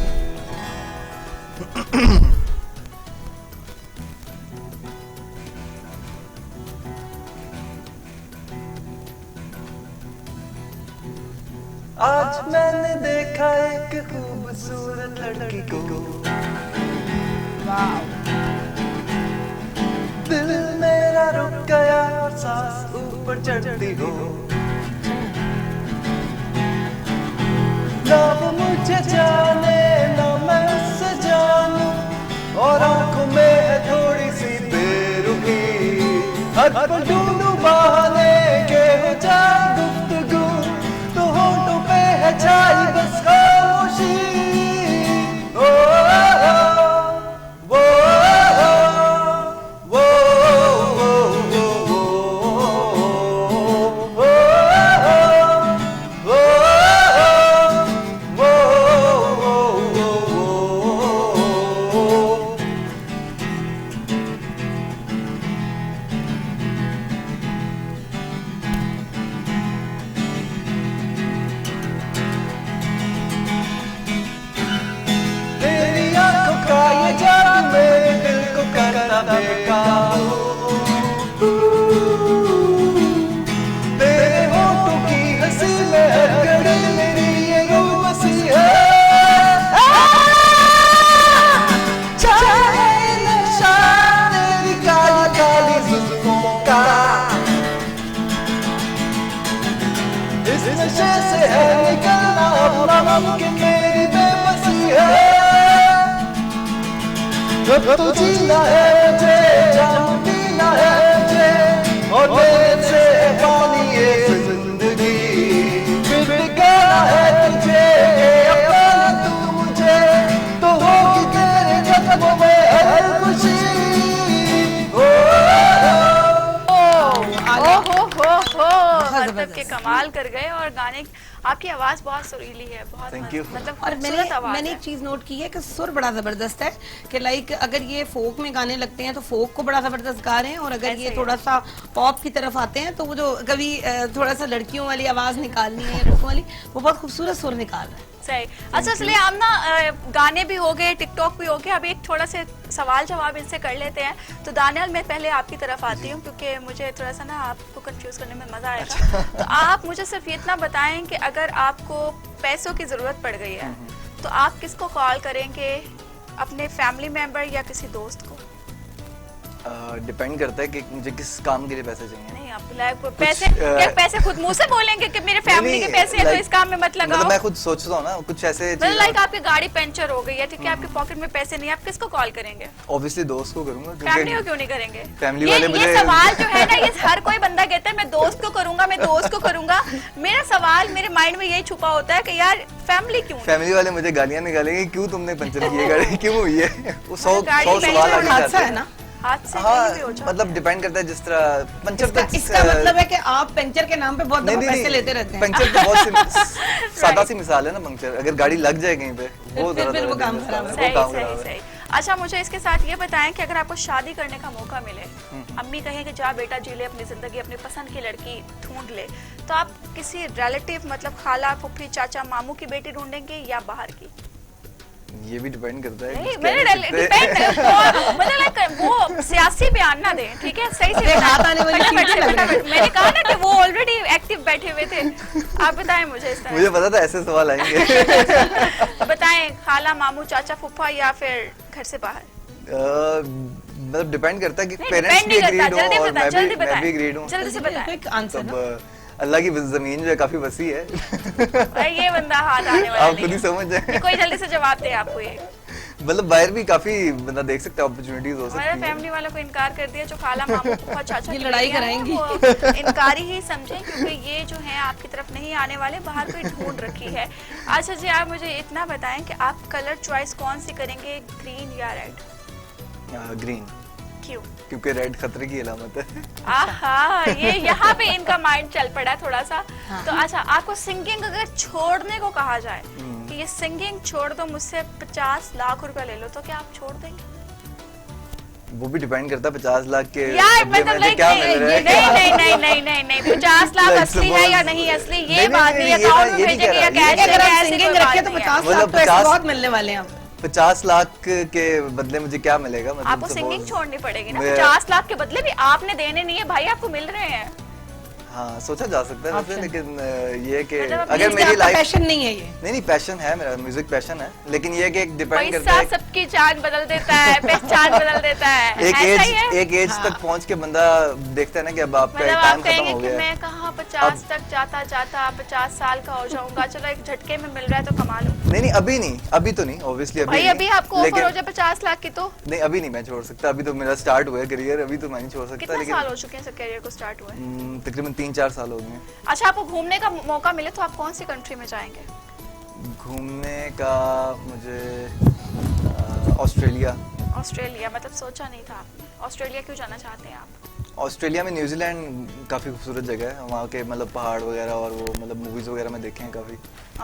आज मैंने देखा एक खूबसूरत लड़की को, दिल मेरा रुक गया और सांस ऊपर चढ़ती हो। ना वो मुझे जाने ना मैं उससे जानूं, और आंखों में है थोड़ी सी बेरुखी। हर पल ढूंढूं बहाने के हो जाए गुफ्तगू, तो होंठों पे है छाई बस खामोशी। ओ वो तेरी आंखों का ये जादू मेरे दिल को करता बेकाबू। तेरे होठों की हंसी में हर घड़ी मेरी ये रूह बसी है। चाहे नशा तेरी काली काली जुल्फों का, इस नशे से है निकलना अपना मुमकिन, मेरी बेबसी है। अब तो जीना है मुझे, जाम पीना है मुझे, और तेरे से पानी ये जिंदगी। फिर भी गाना है तुझे के कमाल कर गए। और गाने, आपकी आवाज बहुत सुरीली है, बहुत Thank you. मतलब और खूबसूरत आवाज मैंने है। एक चीज नोट की है कि सुर बड़ा जबरदस्त है कि लाइक अगर ये फोक में गाने लगते हैं तो फोक को बड़ा जबरदस्त गा रहे हैं, और अगर ऐसे ये ही थोड़ा सा पॉप की तरफ आते हैं तो वो जो कभी थोड़ा सा लड़कियों वाली आवाज निकालनी है लड़कों वाली, वो बहुत खूबसूरत सुर निकाल रहा है। सही। अच्छा चलिए, हम ना गाने भी हो गए, टिकटॉक भी हो गया, अभी एक थोड़ा से सवाल जवाब इनसे कर लेते हैं। तो दानियाल, मैं पहले आपकी तरफ आती हूँ क्योंकि मुझे थोड़ा सा ना आपको कंफ्यूज करने में मजा आएगा। तो आप मुझे सिर्फ इतना बताएं कि अगर आपको पैसों की जरूरत पड़ गई है तो आप किसको कॉल करेंगे, अपने फैमिली मेंबर या किसी दोस्त को? डिपेंड करता है कि मुझे किस काम के लिए पैसे चाहिए। नहीं, आप लाइक पैसे क्या पैसे खुद मुंह से बोलेंगे कि मेरे फैमिली के पैसे हैं तो इस काम में मत लगाओ? मतलब मैं खुद सोचता हूँ ना कुछ ऐसे मतलब लाइक आपकी गाड़ी पंचर हो गई है, ठीक है, आपके पॉकेट में पैसे नहीं है, आप किसको कॉल करेंगे? ऑब्वियसली दोस्त को करूंगा, फैमिली को क्यों नहीं करेंगे? फैमिली ये वाले मुझे सवाल जो है ना, ये हर कोई बंदा कहता है मैं दोस्त को करूंगा, मैं दोस्त को करूंगा। मेरा सवाल मेरे माइंड में यही छुपा होता है कि यार फैमिली क्यों? फैमिली वाले मुझे गालियां निकालेंगे, क्यों तुमने पंचर की है गाड़ी, क्यों हुई है? वो 100 गाड़ी सवाल आगे हादसा जाते है ना। हाथ से हाँ, कहीं भी हो जाता मतलब डिपेंड करता है जिस तरह पंचर तक इसका मतलब है कि आप पंचर के नाम पे बहुत नहीं, दफा नहीं, पैसे लेते रहते हैं। पंचर तो बहुत सादा सी मिसाल है ना, पंचर अगर गाड़ी लग जाए कहीं पे वो फिर वो काम खराब है। सही सही सही। अच्छा मुझे इसके साथ ये बताएं कि अगर आपको शादी करने का मौका मिले, अम्मी कहें कि जा बेटा जी ले अपनी जिंदगी, अपनी पसंद की लड़की ढूंढ ले, तो आप किसी रिलेटिव मतलब खाला फूफी चाचा मामू की बेटी ढूंढेंगे या बाहर की? ये भी डिपेंड करता है नहीं, कुछ मैंने कह नहीं सकते। मतलब वो सियासी बयान ना दें, ठीक है, सही से हाथ आने वाली फटाफट चीजें से, लग रही हैं। फटाफट। मैंने कहा ना कि वो ऑलरेडी एक्टिव बैठे हुए थे। आप बताएं मुझे इस तरह मुझे पता था ऐसे सवाल आएंगे। बताएं, खाला मामू चाचा फूफा या फिर घर से बाहर? मतलब डिपेंड करता है कि नहीं, पेरेंट्स depend भी नहीं एग्रीड करता, हो और मैं जल्दी भी बताएं, एग्रीड हूँ। जल्दी से बताएं। क्विक आंसर तब ना। अल्लाह की जमीन जो है काफी वसी है। भाई ये बंदा हाथ आने वाला आप नहीं खुद ही है। समझ जाए। कोई जल्दी से जवाब दे आपको ये। मतलब बाहर भी काफी बंदा देख सकता है, अपॉर्चुनिटीज हो हमारे सकती है। फैमिली वालों को इनकार कर दिया, जो खाला मामू फूफा चाचा ये की लड़ाई बेटियां हैं, कराएंगी। वो इनकारी ही समझें क्योंकि ये जो है आपकी तरफ नहीं आने वाले, बाहर कोई ढूंढ रखी है। अच्छा जी, आप मुझे इतना बताएं कि आप कलर चॉइस कौन सी करेंगे, ग्रीन या रेड? ग्रीन, क्यों? क्योंकि रेड खतरे की अलामत है। आहा, ये यहाँ पे इनका माइंड चल पड़ा थोड़ा सा। तो अच्छा, आपको सिंगिंग अगर छोड़ने को कहा जाए कि ये सिंगिंग छोड़ दो, मुझसे 50 लाख रुपए ले लो, तो क्या आप छोड़ देंगे? वो भी डिपेंड करता है 50 लाख के यार बदले मतलब में क्या मिल रहा है। नहीं 50 लाख Like असली है या suppose- नहीं असली, ये नहीं, बात नहीं, नहीं, ये अकाउंट में नहीं कह भेजेंगे या रहा, ये कैश अगर आप ऐसी सिंगिंग कोई रखे बात तो नहीं है। 50 मतलब लाख तो ऐसे 50 बहुत मिलने वाले हैं। 50 लाख के बदले मुझे क्या मिलेगा? मतलब आपको सिंगिंग suppose छोड़नी पड़ेगी ना, मैं- 50 लाख के बदले भी आपने देने नहीं है भाई, आपको मिल रहे हैं। हाँ, सोचा जा सकता है वैसे, Option। लेकिन ये कि मतलब अगर इसलिए मेरी आपका लाइफ पैशन नहीं है ये। नहीं पैशन है, मेरा म्यूजिक पैशन है, लेकिन ये कि डिपेंड करता पैसा है सबकी जान बदल देता है, पहचान बदल देता है, एक ऐसा ही है। एक एज तक पहुंच के बंदा देखता है ना कि अब आपका मतलब टाइम आप खत्म कहेंगे हो कि गया है। मैं कहाँ 50 तक जाता जाता 50 साल का हो जाऊंगा, चलो एक झटके में मिल रहा है तो कमा लो। नहीं अभी नहीं, अभी तो नहीं, ऑब्वियसली अभी भाई नहीं, अभी आपको ऑफर लेकिन- हो जाए 50 लाख की तो नहीं अभी नहीं मैं छोड़ सकता, अभी तो मेरा स्टार्ट हुआ है करियर, अभी तो मैं नहीं छोड़ सकता। कितने लेकिन साल हो चुके हैं सब करियर को स्टार्ट हुए? तकरीबन 3-4 साल हो गए हैं। अच्छा, आपको घूमने का मौका मिले तो आप कौन सी कंट्री में जाएंगे? घूमने का मुझे ऑस्ट्रेलिया। ऑस्ट्रेलिया, मतलब सोचा नहीं था आपने। ऑस्ट्रेलिया क्यों जाना चाहते हैं आप? ऑस्ट्रेलिया में न्यूजीलैंड काफ़ी खूबसूरत जगह है, वहाँ के मतलब पहाड़ वगैरह और वो मतलब मूवीज़ वगैरह में देखे हैं काफ़ी।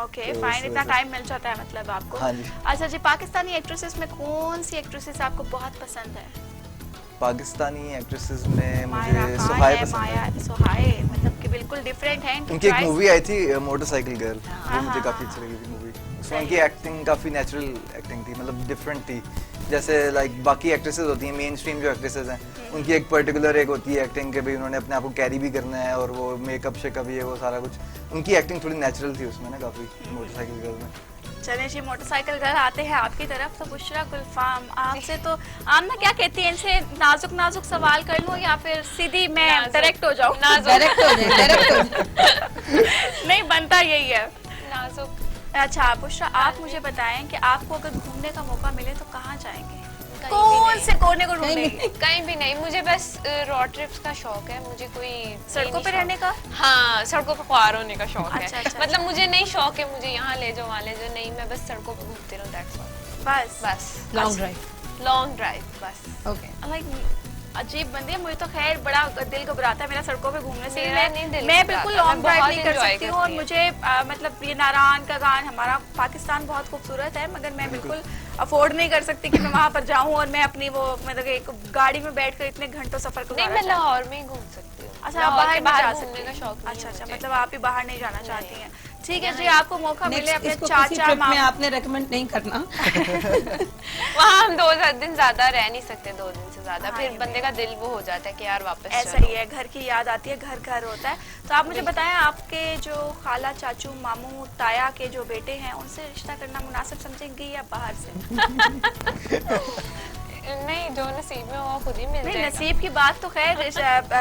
ओके तो फाइन, इस इतना वजह से- टाइम मिल जाता है मतलब आपको। हाँ जी। अच्छा जी, पाकिस्तानी एक्ट्रेसेस में कौन सी एक्ट्रेसेस आपको बहुत पसंद है? पाकिस्तानी एक्ट्रेसेस में मायरा मुझे खान सुहाय है, पसंद माया है। सुहाय, मतलब कि बिल्कुल डिफरेंट है इनकी उनकी एक choice। मूवी आई थी मोटरसाइकिल गर्ल, वो मुझे हाँ, काफ़ी हाँ, अच्छी लगी थी मूवी। उसमें सही। उनकी एक्टिंग काफ़ी नेचुरल एक्टिंग थी, मतलब डिफरेंट थी। जैसे लाइक बाकी एक्ट्रेसेस होती हैं, मेन स्ट्रीम जो एक्ट्रेसेस हैं, उनकी एक पर्टिकुलर एक होती है एक्टिंग के भाई उन्होंने अपने आप को कैरी भी करना है और वो मेकअप शेकअप ये वो सारा कुछ। उनकी एक्टिंग थोड़ी नेचुरल थी उसमें ना काफ़ी, मोटरसाइकिल गर्ल में। चलिए जी, मोटरसाइकिल गर्ल आते हैं आपकी तरफ। तो बुशरा गुलफाम, आपसे तो आमना क्या कहती है, इनसे नाजुक नाजुक सवाल कर लूं या फिर सीधी मैं डायरेक्ट हो जाऊं? डायरेक्ट हो जाए, डायरेक्ट हो जाए। नहीं बनता यही है। नाजुक अच्छा बुशरा, आप मुझे बताएं कि आपको अगर घूमने का मौका मिले तो कहाँ जाएंगे? कहीं भी कौन नहीं। से कोने को ढूंढेंगे? कहीं भी नहीं, मुझे बस रोड ट्रिप्स का शौक है, मुझे कोई सड़कों पे रहने का? हाँ, सड़कों पे ख्वार होने का शौक अच्छा, है। अच्छा, मतलब मुझे नहीं शौक है मुझे यहाँ ले जाओ वहाँ ले जाओ, नहीं, मैं बस सड़कों पे घूमती रहूँ, दैट्स ऑल। बस बस लॉन्ग ड्राइव। लॉन्ग ड्राइव बस। ओके। लाइक अजीब बंदी है, मुझे तो खैर बड़ा दिल घबराता है मेरा सड़कों पे घूमने से। मेरा नहीं दिल मैं घबराता, बिल्कुल मैं लॉन्ग ड्राइव बहुत नहीं कर enjoy सकती हूँ और करती मुझे मतलब ये नारायण का गान, हमारा पाकिस्तान बहुत खूबसूरत है मगर मैं बिल्कुल अफोर्ड नहीं कर सकती कि मैं वहाँ पर जाऊँ और मैं अपनी वो मतलब एक गाड़ी में बैठकर इतने घंटों सफर नहीं, गुजारना मैं चाहती हूँ। लाहौर में ही घूम सकती हूँ। अच्छा, आप बाहर नहीं जा घूमने का सकती? शौक नहीं अच्छा है अच्छा, मुझे। मतलब आप ही बाहर नहीं जाना चाहती हैं। ठीक है जी, आपको मौका मिले Next, अपने इसको किसी चाचा ट्रिप में मामा। आपने रेकमेंड नहीं करना। वहाँ हम 2 दिन ज्यादा रह नहीं सकते, 2 दिन से ज्यादा, हाँ, फिर ये बंदे का दिल वो हो जाता है कि यार वापस ऐसा चलो। ही है, घर की याद आती है, घर घर होता है। तो आप मुझे बताएं, आपके जो खाला चाचू मामू ताया के जो बेटे हैं उनसे रिश्ता करना मुनासिब समझेंगी या बाहर से? नहीं, जो नसीब में वो खुद ही मिल नहीं, जाएगा। नसीब की बात तो खैर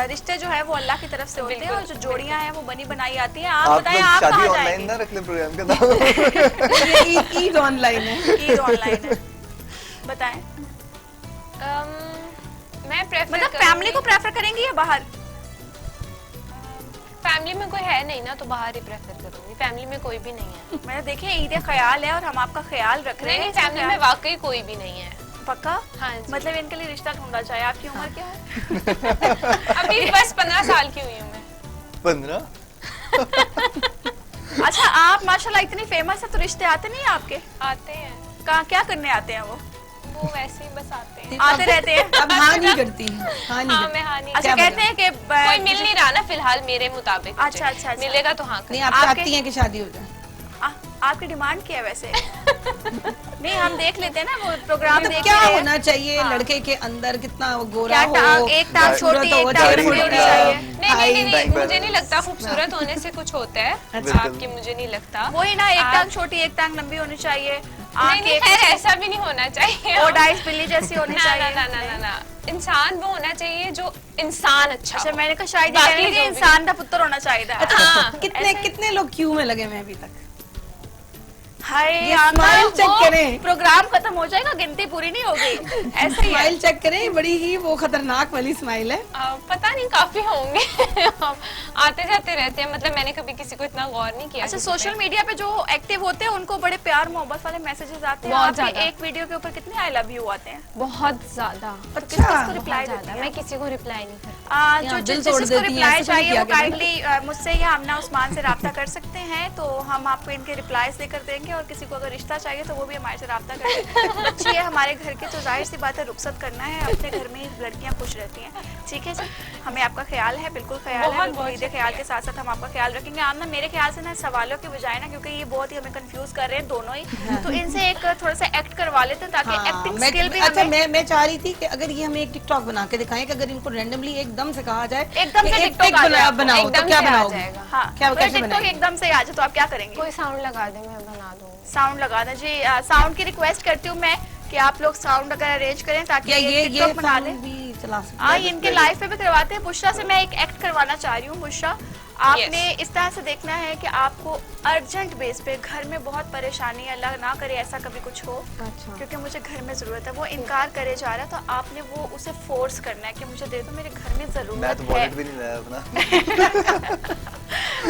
रिश्ते जो है वो अल्लाह की तरफ से होते हैं और जो जोड़ियां हैं वो बनी बनाई आती हैं। आप बताएं, लोग आप शादी कहाँ ऑनलाइन जाएंगे? ना रख लें प्रोग्राम का नाम। ये ईद ऑनलाइन है। ईद ऑनलाइन है, बताएं। मैं प्रेफर मतलब फैमिली को प्रेफर करेंगी या बाहर? फैमिली में कोई है नहीं ना, तो बाहर ही प्रेफर करूंगी। फैमिली में कोई भी नहीं है। मैंने देखे ईद ख्याल है और हम आपका ख्याल रख रहे नहीं, हैं। फैमिली में वाकई कोई भी नहीं है। पक्का? हाँ जी। मतलब इनके लिए रिश्ता ढूंढा जाए। आपकी उम्र क्या है? अभी बस 15 साल की हुई हूँ मैं। 15? अच्छा, आप माशाल्लाह इतनी फेमस है तो रिश्ते आते नहीं आपके? आते हैं, कहाँ क्या करने आते हैं वो वैसे ही बस आते हैं। आते रहते हैं। अब हाँ नहीं करती, हाँ नहीं हाँ, करती। मैं हाँ नहीं। अच्छा, क्या कहते हैं कि कोई मिल नहीं रहा ना फिलहाल मेरे मुताबिक। मुझे। अच्छा, अच्छा, अच्छा। मिलेगा तो हाँ नहीं, करेंगे। आप आपके- चाहती हैं कि शादी हो जाए? आपकी डिमांड क्या है वैसे? नहीं, हम देख लेते हैं ना वो प्रोग्राम मतलब देख क्या रहे हैं। होना चाहिए हाँ। लड़के के अंदर, कितना वो गोरा क्या हो, टांग, एक टांग खूबसूरत छोटी, हो, एक टांग चेहरे बड़ी होनी पर, चाहिए। नहीं, बैंक मुझे नहीं बैलेंस। लगता खूबसूरत होने से कुछ होता है। अच्छा। आपकी मुझे नहीं लगता। वही ना, एक आप- टांग छोटी एक टांग लंबी होनी चाहिए, नहीं, आंखें खैर ऐसा भी नहीं होना चाहिए। और डाइस बिल्ली जैसी होनी ना, चाहिए। ना, ना, ना, ना, इंसान वो होना चाहिए जो इंसान अच्छा अच्छा, हो। मैंने कहा शायद ये बाकी कह रहे हैं कि जो भी- इंसान का पुत्र होना चाहिए। हाँ, कितने लोग क्यू में लगे हुए हैं अभी तक? हाय, ये आमना, smile check वो करें। प्रोग्राम खत्म हो जाएगा, गिनती पूरी नहीं होगी। ऐसा ही है। स्माइल चेक करें, बड़ी ही वो खतरनाक वाली स्माइल है। पता नहीं, काफी होंगे। आते जाते रहते हैं, मतलब मैंने कभी किसी को इतना गौर नहीं किया। अच्छा, किसी सोशल पे। मीडिया पे जो एक्टिव होते हैं उनको बड़े प्यार मोहब्बत वाले मैसेजेस आते हैं। बहुत आपके ज्यादा। एक वीडियो के ऊपर कितने आई लव यू आते हैं? बहुत ज्यादा। तो किस किस को रिप्लाई बहुत देती ज्यादा। हैं? मैं किसी को रिप्लाई नहीं करती। जो आप दिल जिसको तोड़ देती हैं, रिप्लाई ऐसा नहीं चाहिए वो किया करें। काइंडली मुझसे या आमना उस्मान से राब्ता कर सकते हैं, तो हम आपको इनके रिप्लाईज देकर देंगे। और किसी को अगर रिश्ता चाहिए तो वो भी हमारे से राब्ता करें। बच्ची है हमारे घर की, तो जाहिर सी बात है रुखसत करना है। अपने घर में ही लड़कियां खुश रहती हैं। ठीक है जी, हमें आपका ख्याल है, बिल्कुल ख्याल है। बहुत बिल्कुल ईद ख्याल के साथ साथ हम आपका ख्याल रखेंगे। आमना, मेरे ख्याल से ना सवालों की बजाय ना, क्योंकि ये बहुत ही हमें कंफ्यूज कर रहे हैं दोनों ही, तो इनसे एक थोड़ा सा एक्ट करवा लेते हैं ताकि हाँ, एक्टिंग मैं- स्किल भी अच्छा, हमें मैं चाह रही थी कि अगर ये हमें एक टिकटॉक बना के दिखाएं कि अगर इनको रैंडमली एकदम से कहा जाए एकदम से कि एक टिकटॉक टिक आ जाए आपको, बनाओ, तो एकदम क्या से आ बनाओगे? जाएगा। हाँ, क्या अगर कैसे टिकटॉक बनाएंगे? एकदम से आ जाए तो आप क्या करेंगे? कोई साउंड लगा दे, मैं बना दूंगी। साउंड लगा दें जी। साउंड की रिक्वेस्ट करती हूँ मैं कि आप लोग साउंड अगर अरेंज करें ताकि या ये टिकटॉक बना साउंड लें। भी चला सकते हाँ, हैं। इनके लाइव पे भी करवाते हैं। बुशरा से मैं एक एक्ट करवाना चाह रही हूँ। बुशरा, आपने इस तरह से देखना है कि आपको अर्जेंट बेस पे घर में बहुत परेशानी है, अल्लाह ना करे ऐसा कभी कुछ हो, अच्छा। क्योंकि मुझे घर में जरूरत है। वो इनकार करे जा रहा है, तो आपने वो उसे फोर्स करना है कि मुझे दे दो, मेरे घर में मैं जरूरत तो है। वॉलेट भी नहीं लाया अपना।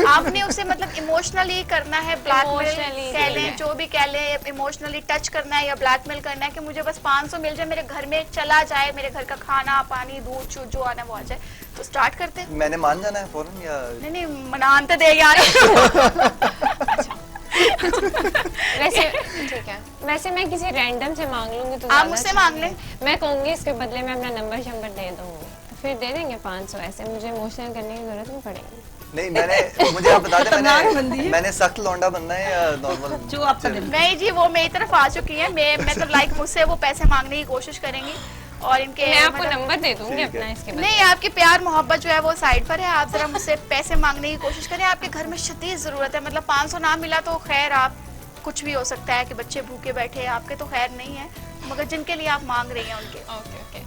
आपने उसे मतलब इमोशनली करना है, ब्लैकमेल Emotionally कह करना लें, है। जो भी कह लें, इमोशनली टच करना है या ब्लैकमेल करना है कि मुझे बस 500 मिल जाए, मेरे घर में चला जाए, मेरे घर का खाना पानी दूध चूध जो आना वो आ जाए। तो स्टार्ट करते हैं। मैंने मान जाना है फौरन या नहीं नहीं, मनान तो दे यार। वैसे ठीक है, वैसे मैं किसी रैंडम से मांग लूंगी तो आप ज्यादा मुझसे अच्छा मांग है। लें। मैं कहूंगी इसके बदले में अपना नंबर दे दूंगी, तो फिर दे देंगे 500। ऐसे मुझे इमोशनल करने की जरूरत नहीं पड़ेगी। नहीं? मुझे आप बता दें, खतरनाक बंदी है। मैंने सख्त लौंडा बनना है या नॉर्मल? जो आपका दिल नहीं जी, वो मेरी तरफ आ चुकी है। मैं मतलब लाइक मुझसे वो पैसे मांगने की कोशिश करेंगी और इनके मैं आपको मतलब- नंबर दे दूंगी ठीक है। अपना इसके बदले। नहीं, आपकी प्यार मोहब्बत जो है वो साइड पर है। आप जरा मुझसे पैसे मांगने की कोशिश करें। आपके घर में शदीद जरूरत है। मतलब 500 ना मिला तो खैर, आप कुछ भी हो सकता है कि बच्चे भूखे बैठे हैं, आपके तो खैर नहीं है, मगर जिनके लिए आप मांग रही हैं उनके ओके ओके,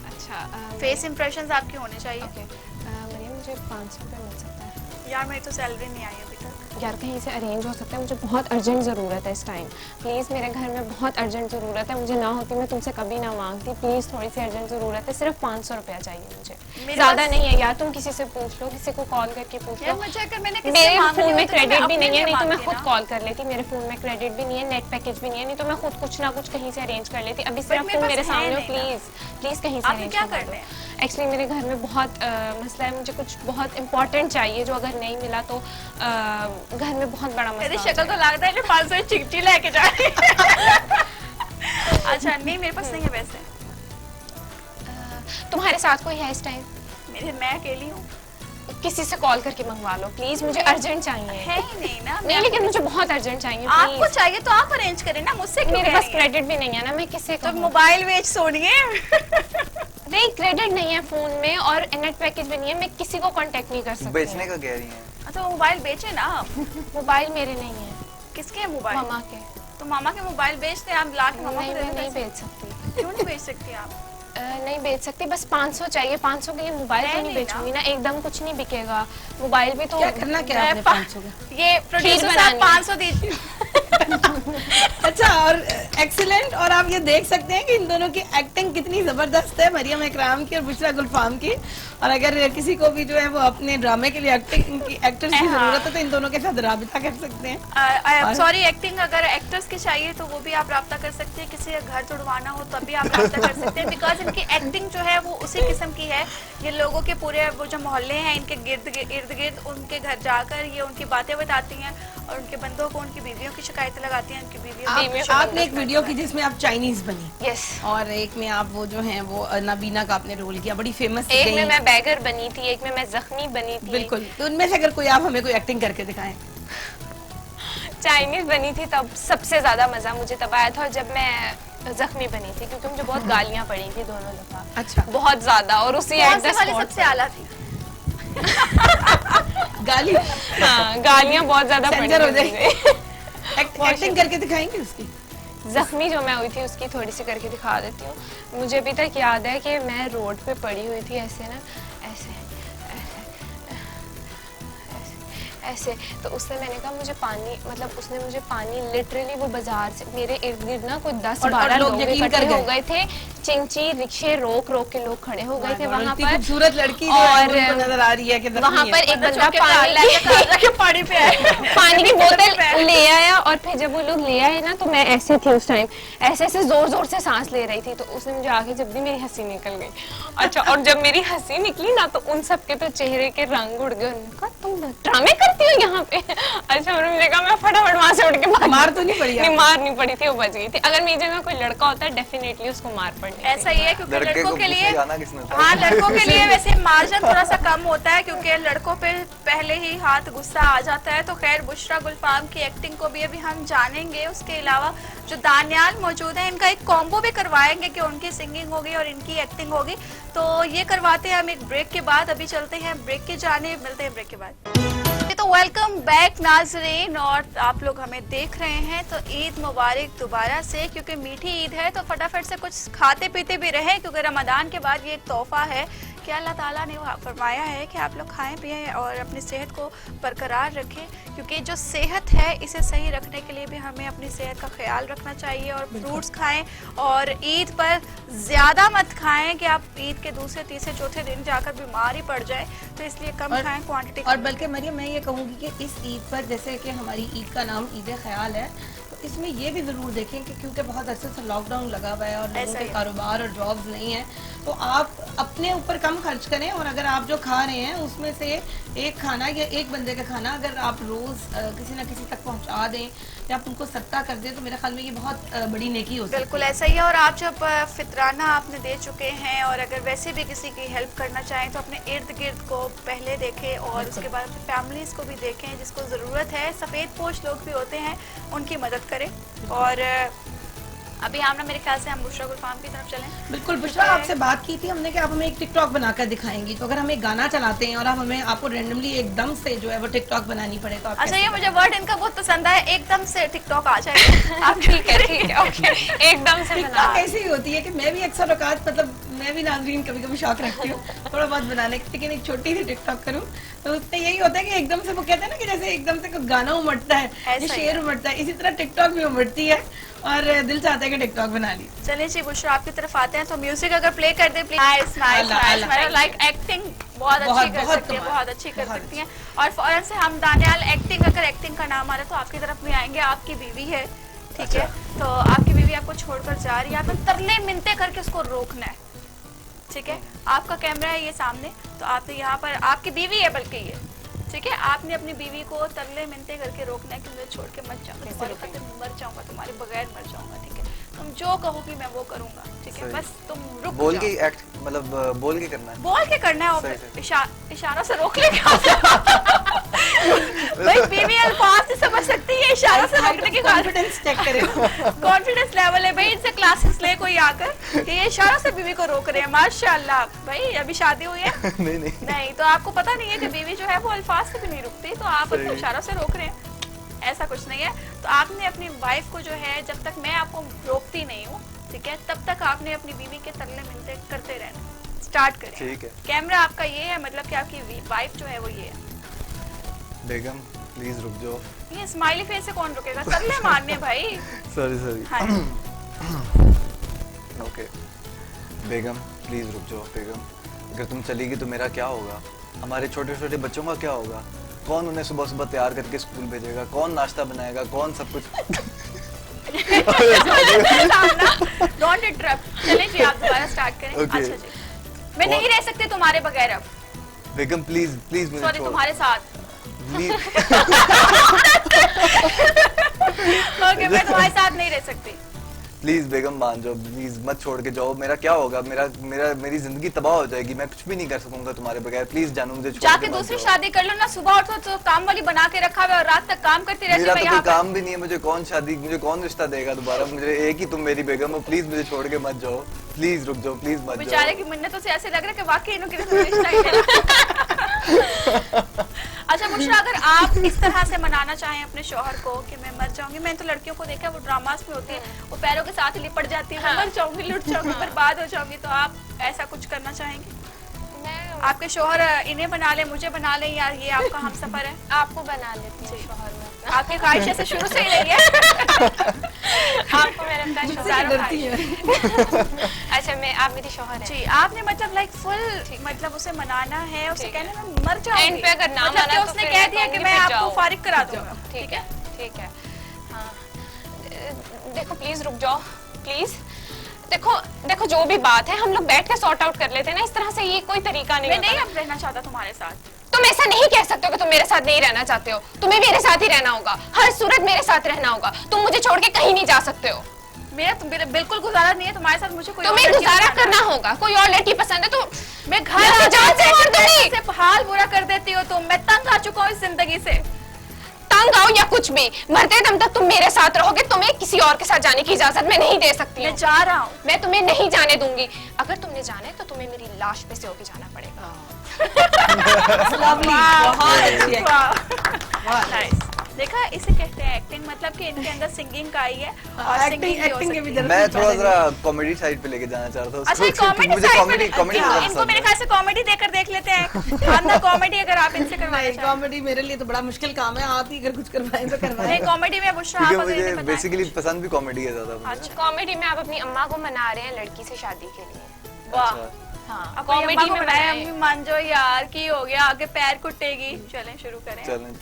अच्छा। फेस इंप्रेशंस आपके होने चाहिए। ओके, मरियम मुझे 500 रुपये मिल सकता है? यार मेरी तो सैलरी नहीं आई अभी तक। यार कहीं से अरेंज हो सकता है? मुझे बहुत अर्जेंट ज़रूरत है इस टाइम। प्लीज़, मेरे घर में बहुत अर्जेंट ज़रूरत है। मुझे ना होती मैं तुमसे कभी ना मांगती। प्लीज़, थोड़ी सी अर्जेंट ज़रूरत है। सिर्फ 500 रुपया चाहिए मुझे, मेरे ज़्यादा पास- नहीं है यार। तुम किसी से पूछ लो, किसी को कॉल करके पूछ यार लो। मुझे अगर मैंने किसी मेरे से मांगनी फ़ोन में होती तो मैं क्रेडिट भी अपने नहीं है, लिए नहीं तो मैं मांगती खुद ना। कॉल कर लेती। मेरे फ़ोन में क्रेडिट भी नहीं है, नेट पैकेज भी नहीं है, नहीं तो मैं खुद कुछ ना कुछ कहीं से अरेंज कर लेती। अभी सिर्फ मेरे तुम पास मेरे है सामने हो, नहीं ना। प्लीज़ प्लीज़ कहीं से आपने अरेंज क्या करवा करना दो। एक्चुअली मेरे घर में बहुत मसला है, मुझे कुछ बहुत इंपॉर्टेंट चाहिए जो अगर नहीं मिला तो घर में बहुत बड़ा मसला। मेरी शक्ल तो लगता है 500 चिकची लेके जा रही अच्छा नहीं, मेरे पास नहीं है वैसे। तुम्हारे साथ कोई है इस टाइम? मैं अकेली हूँ। किसी से कॉल करके मंगवा लो प्लीज, मुझे अर्जेंट चाहिए। है ही नहीं ना। नहीं लेकिन मुझे बहुत अर्जेंट चाहिए। आपको चाहिए तो आप अरेंज करें ना, मुझसे क्यों? मेरे पास क्रेडिट भी नहीं है ना, मैं किससे तो मोबाइल बेच सोनिए। नहीं क्रेडिट नहीं है फोन में और नेट पैकेज भी नहीं है, मैं किसी को कांटेक्ट नहीं कर सकती। बेचने का कह रही हैं? तो मोबाइल बेचे ना। मोबाइल मेरे नहीं है। किसके है मोबाइल? मामा के। तो मामा के मोबाइल बेचते हैं, आप ला के मामा को दे नहीं, दें। नहीं बेच सकती। क्यों नहीं बेच सकती आप? नहीं बेच सकती, बस 500 चाहिए। 500 के लिए मोबाइल तो नहीं बेचूंगी ना, एकदम कुछ नहीं बिकेगा। मोबाइल भी तो क्या करना क्या आपने 500 का? ये प्रोड्यूसर साहब 500 दीजिए। अच्छा, और एक्सीलेंट। और आप ये देख सकते हैं कि इन दोनों की एक्टिंग कितनी जबरदस्त है, मरियम इकराम की और बुशरा गुलफाम की। और अगर किसी को भी जो है वो अपने ड्रामे के लिए एक्टर्स की जरूरत है तो इन दोनों के साथ राबिता कर सकते हैं। सॉरी, एक्टिंग अगर एक्टर्स की चाहिए तो वो भी आप राब्ता कर सकते हैं। किसी का घर तुड़वाना हो तब भी आप राब्ता कर सकते हैं, बिकॉज इनकी एक्टिंग जो है वो उसी किस्म की है। ये लोगों के पूरे वो जो मोहल्ले हैं इनके इर्द गिर्द उनके घर जाकर ये उनकी बातें बताती हैं और उनके बंदों को उनकी बीवियों की शिकायतें लगाती हैं। उनकी बीवियों आपने एक वीडियो की जिसमें आप चाइनीज बनी, यस, और एक में आप वो जो हैं वो नबीना का आपने रोल किया, बड़ी फेमस। एक में मैं बैगर बनी थी, एक में मैं जख्मी बनी थी। बिल्कुल, तो उनमें से अगर कोई आप हमें कोई एक्टिंग करके दिखाएं। चाइनीज बनी थी तब सबसे ज्यादा मजा मुझे तब आया था, और जब मैं जख्मी बनी थी क्योंकि मुझे बहुत गालियां पड़ी थी दोनों दफा। अच्छा, बहुत ज्यादा। और उसी सबसे आला थी गाली। हाँ, गालियां बहुत ज्यादा पड़ी सेंसर हो थी मुझे। एक्टिंग करके दिखाएंगे उसकी? जख्मी जो मैं हुई थी उसकी थोड़ी सी करके दिखा देती हूँ। मुझे अभी तक याद है कि मैं रोड पे पड़ी हुई थी ऐसे ना, ऐसे ऐसे, तो उससे मैंने कहा मुझे पानी, मतलब उसने मुझे पानी लिटरली वो बाजार से मेरे इर्द गिर्द ना कोई 10-12 लोग इकट्ठे हो गए थे। चिंची रिक्शे रोक रोक के लोग खड़े हो गए थे वहाँ पर। खूबसूरत लड़की और नजर आ रही है कि वहाँ पर एक बंदा पानी पे पानी की बोतल ले आया, और फिर जब वो लोग ले आए ना तो मैं ऐसे थी उस टाइम, ऐसे ऐसे जोर जोर से सांस ले रही थी, तो उसने मुझे आके जब भी मेरी हंसी निकल गई। अच्छा, और जब मेरी हंसी निकली ना तो उन सब के तो चेहरे के रंग उड़ गए। उन्होंने कहा तुम ड्रामे करती हो यहाँ पे? अच्छा, उन्होंने मुझे कहा मैं फटाफट वहां से उड़ के भाग। मार तो नहीं पड़ी? नहीं, मार नहीं पड़ी थी, वो बच गई थी। अगर मेरी जगह कोई लड़का होता है डेफिनेटली उसको मार पड़नी। ऐसा ही है क्योंकि लड़कों के लिए, हाँ, लड़कों के लिए वैसे मार्जिन थोड़ा सा कम होता है क्योंकि लड़कों पे पहले ही हाथ गुस्सा आ जाता है। तो खैर, बुशरा गुलफाम की एक्टिंग को भी अभी हम जानेंगे। उसके अलावा जो दानियाल मौजूद है इनका एक कॉम्बो भी करवाएंगे कि उनकी सिंगिंग होगी और इनकी एक्टिंग होगी। तो ये करवाते हैं हम एक ब्रेक के बाद। अभी चलते हैं ब्रेक के जाने, मिलते हैं ब्रेक के बाद। तो वेलकम बैक नाज़रीन, और आप लोग हमें देख रहे हैं तो ईद मुबारक दोबारा से, क्योंकि मीठी ईद है तो फटाफट से कुछ खाते पीते भी रहे, क्योंकि रमज़ान के बाद ये एक तोहफा है कि अल्लाह ताला ने फरमाया है कि आप लोग खाएं पिएं और अपनी सेहत को बरकरार रखें, क्योंकि जो सेहत है इसे सही रखने के लिए भी हमें अपनी सेहत का ख्याल रखना चाहिए। और फ्रूट्स खाएं, और ईद पर ज़्यादा मत खाएं कि आप ईद के दूसरे तीसरे चौथे दिन जाकर बीमार ही पड़ जाए, तो इसलिए कम खाएं क्वांटिटी। और बल्कि मरियम, मैं ये कहूँगी कि इस ईद पर, जैसे कि हमारी ईद का नाम ईद ख्याल है, तो इसमें ये भी ज़रूर देखें कि क्योंकि बहुत अरसे से लॉकडाउन लगा हुआ है और लोगों के कारोबार और जॉब्स नहीं है, तो आप अपने ऊपर कम खर्च करें। और अगर आप जो खा रहे हैं उसमें से एक खाना या एक बंदे का खाना अगर आप रोज़ किसी न किसी तक पहुंचा दें या आप उनको सदका कर दें तो मेरे ख्याल में ये बहुत बड़ी नेकी हो सकती है। बिल्कुल ऐसा ही है। और आप जब फितराना आपने दे चुके हैं और अगर वैसे भी किसी की हेल्प करना चाहें तो अपने इर्द गिर्द को पहले देखें और उसके बाद अपनी फैमिलीज़ को भी देखें जिसको ज़रूरत है। सफ़ेद पोश लोग भी होते हैं, उनकी मदद करें। और अभी हम ना, मेरे ख्याल से हम बुशरा गुलफाम की तरफ चलें। बिल्कुल, बुशरा आपसे बात की थी हमने कि आप हमें एक टिकटॉक बनाकर दिखाएंगी, तो अगर हम एक गाना चलाते हैं और आप हमें आपको रैंडमली एकदम से जो है वो टिकटॉक बनानी पड़े तो आप अच्छा, ये मुझे वर्ड इनका बहुत पसंद है, एकदम से टिकटॉक आ जाएगा। आप ठीक है, ओके, एकदम से टिकटॉक ऐसी होती है कि मैं भी अक्सर औकात, मतलब मैं भी नाज़रीन कभी कभी शौक रखती हूँ थोड़ा बहुत बनाने की, लेकिन एक छोटी सी टिकटॉक करूँ तो उसमें यही होता है कि एकदम से वो कहते हैं ना कि जैसे एकदम से कोई गाना उमड़ता है या शेर उमड़ता है, इसी तरह टिकटॉक भी उमड़ती है और दिल चाहता है कि टिकटॉक बना ली। चलिए जी बुशरा, आपकी तरफ आते हैं तो म्यूजिक अगर प्ले कर दे please. Nice nice nice, like acting बहुत अच्छी कर सकती है, बहुत अच्छी कर सकती हैं। और फौरन से हम दानियाल एक्टिंग, अगर एक्टिंग का नाम आ रहा है तो आपकी तरफ भी आएंगे। आपकी बीवी है, ठीक है, तो आपकी बीवी आपको छोड़कर जा रही है, आपने तरले मिनते करके उसको रोकना है। ठीक है, आपका कैमरा है ये सामने, तो आपने यहाँ पर, आपकी बीवी है बल्कि ये, ठीक है, आपने अपनी बीवी को तरले मिनते करके रोकना है कि मुझे छोड़ के मत जाओ, तुम्हारे खातिर मर जाऊंगा, तुम्हारे बगैर मर जाऊंगा, ठीक है, तुम जो कहोगी मैं वो करूंगा, ठीक है, बस तुम रुक बोल जाओ। के एक्ट, मतलब बोल के करना है, बोल के करना है, और सही। इशारों से रोक ले भाई बीवी अल्फाज से समझ सकती है, इशारों से रोकने के कारण कॉन्फिडेंस चेक करें। कॉन्फिडेंस लेवल है भाई, इनसे क्लासेस ले कोई आकर कि ये इशारों से बीवी को रोक रहे हैं, माशाल्लाह। भाई अभी शादी हुई है? नहीं, तो आपको पता नहीं है कि बीवी जो है वो अल्फाज से भी नहीं रुकती, तो आप उसको इशारों से रोक रहे हैं, ऐसा कुछ नहीं है। तो आपने अपनी वाइफ को जो है, जब तक मैं आपको रोकती नहीं हूँ, ठीक है, तब तक आपने अपनी बीवी के तरले मिनते करते रहना, स्टार्ट करें। ठीक है। कैमरा आपका ये है, मतलब कि आपकी वाइफ जो है वो ये है। बेगम प्लीज रुक जाओ। ये स्माइली फेस से कौन रुकेगा, तरले मारने भाई। सॉरी हाँ। ओके बेगम प्लीज रुक जाओ। बेगम अगर तुम चलेगी तो मेरा क्या होगा, हमारे छोटे छोटे बच्चों का क्या होगा, कौन उन्हें सुबह सुबह तैयार करके स्कूल भेजेगा, कौन नाश्ता बनाएगा, कौन सब कुछ। डोंट इंटरप्ट, चलें जी, आप दोबारा स्टार्ट करें। Okay. अच्छा जी, मैं नहीं रह सकती तुम्हारे बगैर अब। बेगम प्लीज प्लीज मुझे सॉरी, छोड़। तुम्हारे साथ। प्लीज ओके, मैं तुम्हारे साथ नहीं रह सकती। प्लीज बेगम मान जाओ, प्लीज मत छोड़ के जाओ, मेरा क्या होगा, मेरी जिंदगी तबाह हो जाएगी, मैं कुछ भी नहीं कर सकूंगा तुम्हारे बगैर, प्लीज जानू मुझे छोड़ जाके के मत दूसरी जाओ। शादी कर लो ना, सुबह उठो तो काम वाली बना के रखा हुआ और रात तक काम करती रहती मेरा है तो यहाँ कोई पर। काम भी नहीं है, मुझे कौन रिश्ता देगा दोबारा, मुझे एक ही तुम मेरी बेगम हो, प्लीज मुझे छोड़ के मत जाओ, प्लीज रुक जाओ, प्लीज मत बेचारे जाओ। की मिन्नतों से ऐसे लग रहा है कि वाकई इन्होंने किसी रिश्ता ही नहीं। अच्छा बुशरा, अगर आप इस तरह से मनाना चाहें अपने शौहर को कि मैं मर जाऊंगी, मैंने तो लड़कियों को देखा वो ड्रामास में होती है, वो पैरों के साथ लिपट जाती है, मैं मर जाऊंगी, लुट जाऊंगी, बर्बाद हो जाऊंगी, तो आप ऐसा कुछ करना चाहेंगे? मैं आपके शौहर इन्हें बना ले, मुझे बना ले, यार ये आपका हमसफर है, आपको बना लेती हूँ शौहर में अपना। आपकी ख्वाहिश ऐसे शुरू से ही रही है। आपको मेरा अपना शौहर। डरती है। अच्छा, मैं आप मेरी शौहर है जी, आपने मतलब लाइक फुल मतलब उसे मनाना है, उसे ठीक है। कहना मैं मर जाऊंगी, एंड पे अगर ना मतलब कि माना तो उसने फिर कह मैं दिया कि कहूंगी मैं फिर आपको जाओ, फारिग करा जाओ। दूंगा, ठीक है, ठीक है। हाँ, देखो प्लीज रुक जाओ, प्लीज। देखो जो भी बात है हम लोग बैठ के सॉर्ट आउट कर लेते हैं ना, इस तरह से ये कोई तरीका नहीं मैं होता नहीं ना। अब रहना चाहता तुम्हारे साथ। तुम ऐसा नहीं कह सकते हो कि तुम मेरे साथ नहीं रहना चाहते हो, तुम्हें मेरे साथ ही रहना होगा, हर सूरत मेरे साथ रहना होगा, तुम मुझे छोड़ के कहीं नहीं जा सकते हो। मेरा बिल्कुल गुजारा नहीं है तुम्हारे साथ, मुझे कोई और तुम्हें लड़की गुजारा पसंद है। करना होगा, कोई और लड़की पसंद है तो मैं घर मैं आ जान से मार दूंगी। से हाल बुरा कर देती हो तुम, मैं तंग आ चुका हूँ इस जिंदगी से। तंग आओ या कुछ भी, मरते दम तक तुम मेरे साथ रहोगे, तुम्हें किसी और के साथ जाने की इजाजत मैं नहीं दे सकती मैं हूँ। जा रहा हूँ। मैं तुम्हें नहीं जाने दूंगी, अगर तुमने जाना है तो तुम्हें मेरी लाश पे से होके जाना पड़ेगा। Lovely, बहुत अच्छी है। नाइस, देखा इसे कहते हैं एक्टिंग, मतलब कि इनके अंदर सिंगिंग का आई है और सिंगिंग भी हो एक्टिंग के भी सकती है। जरूरत मैं नहीं थोड़ा पड़ेगी। जरा कॉमेडी साइड पे लेके जाना चाह रहा था अच्छा, उसको। कॉमेडी मुझे साइड कॉमेडी कॉमेडी ज़्यादा इनको पसंद मेरे है। ख्याल से कॉमेडी देकर देख लेते हैं। हम ना कॉमेडी अगर आप इनसे करवाना नहीं, चाहें। कॉमेडी मेरे लिए तो बड़ा मुश्किल काम है, आप ही अगर कुछ करवाएं तो नहीं, करवाएं। कॉमेडी में बुशरा आप क्योंकि अगर इन्हें मुझे बताएं। बेसिकली पसंद भी कॉमेडी है ज्यादा मुझे। अच्छा, कॉमेडी में आप अपनी अम्मा को मना रहे हैं लड़की से शादी के लिए। वाह। अच्छा। हाँ, अब कॉमेडी कॉमेडी में में बनाया, बनाए। अम्मी मान जाओ यार, की हो गया, आगे पैर कुटेगी। चलें शुरू करें। चलें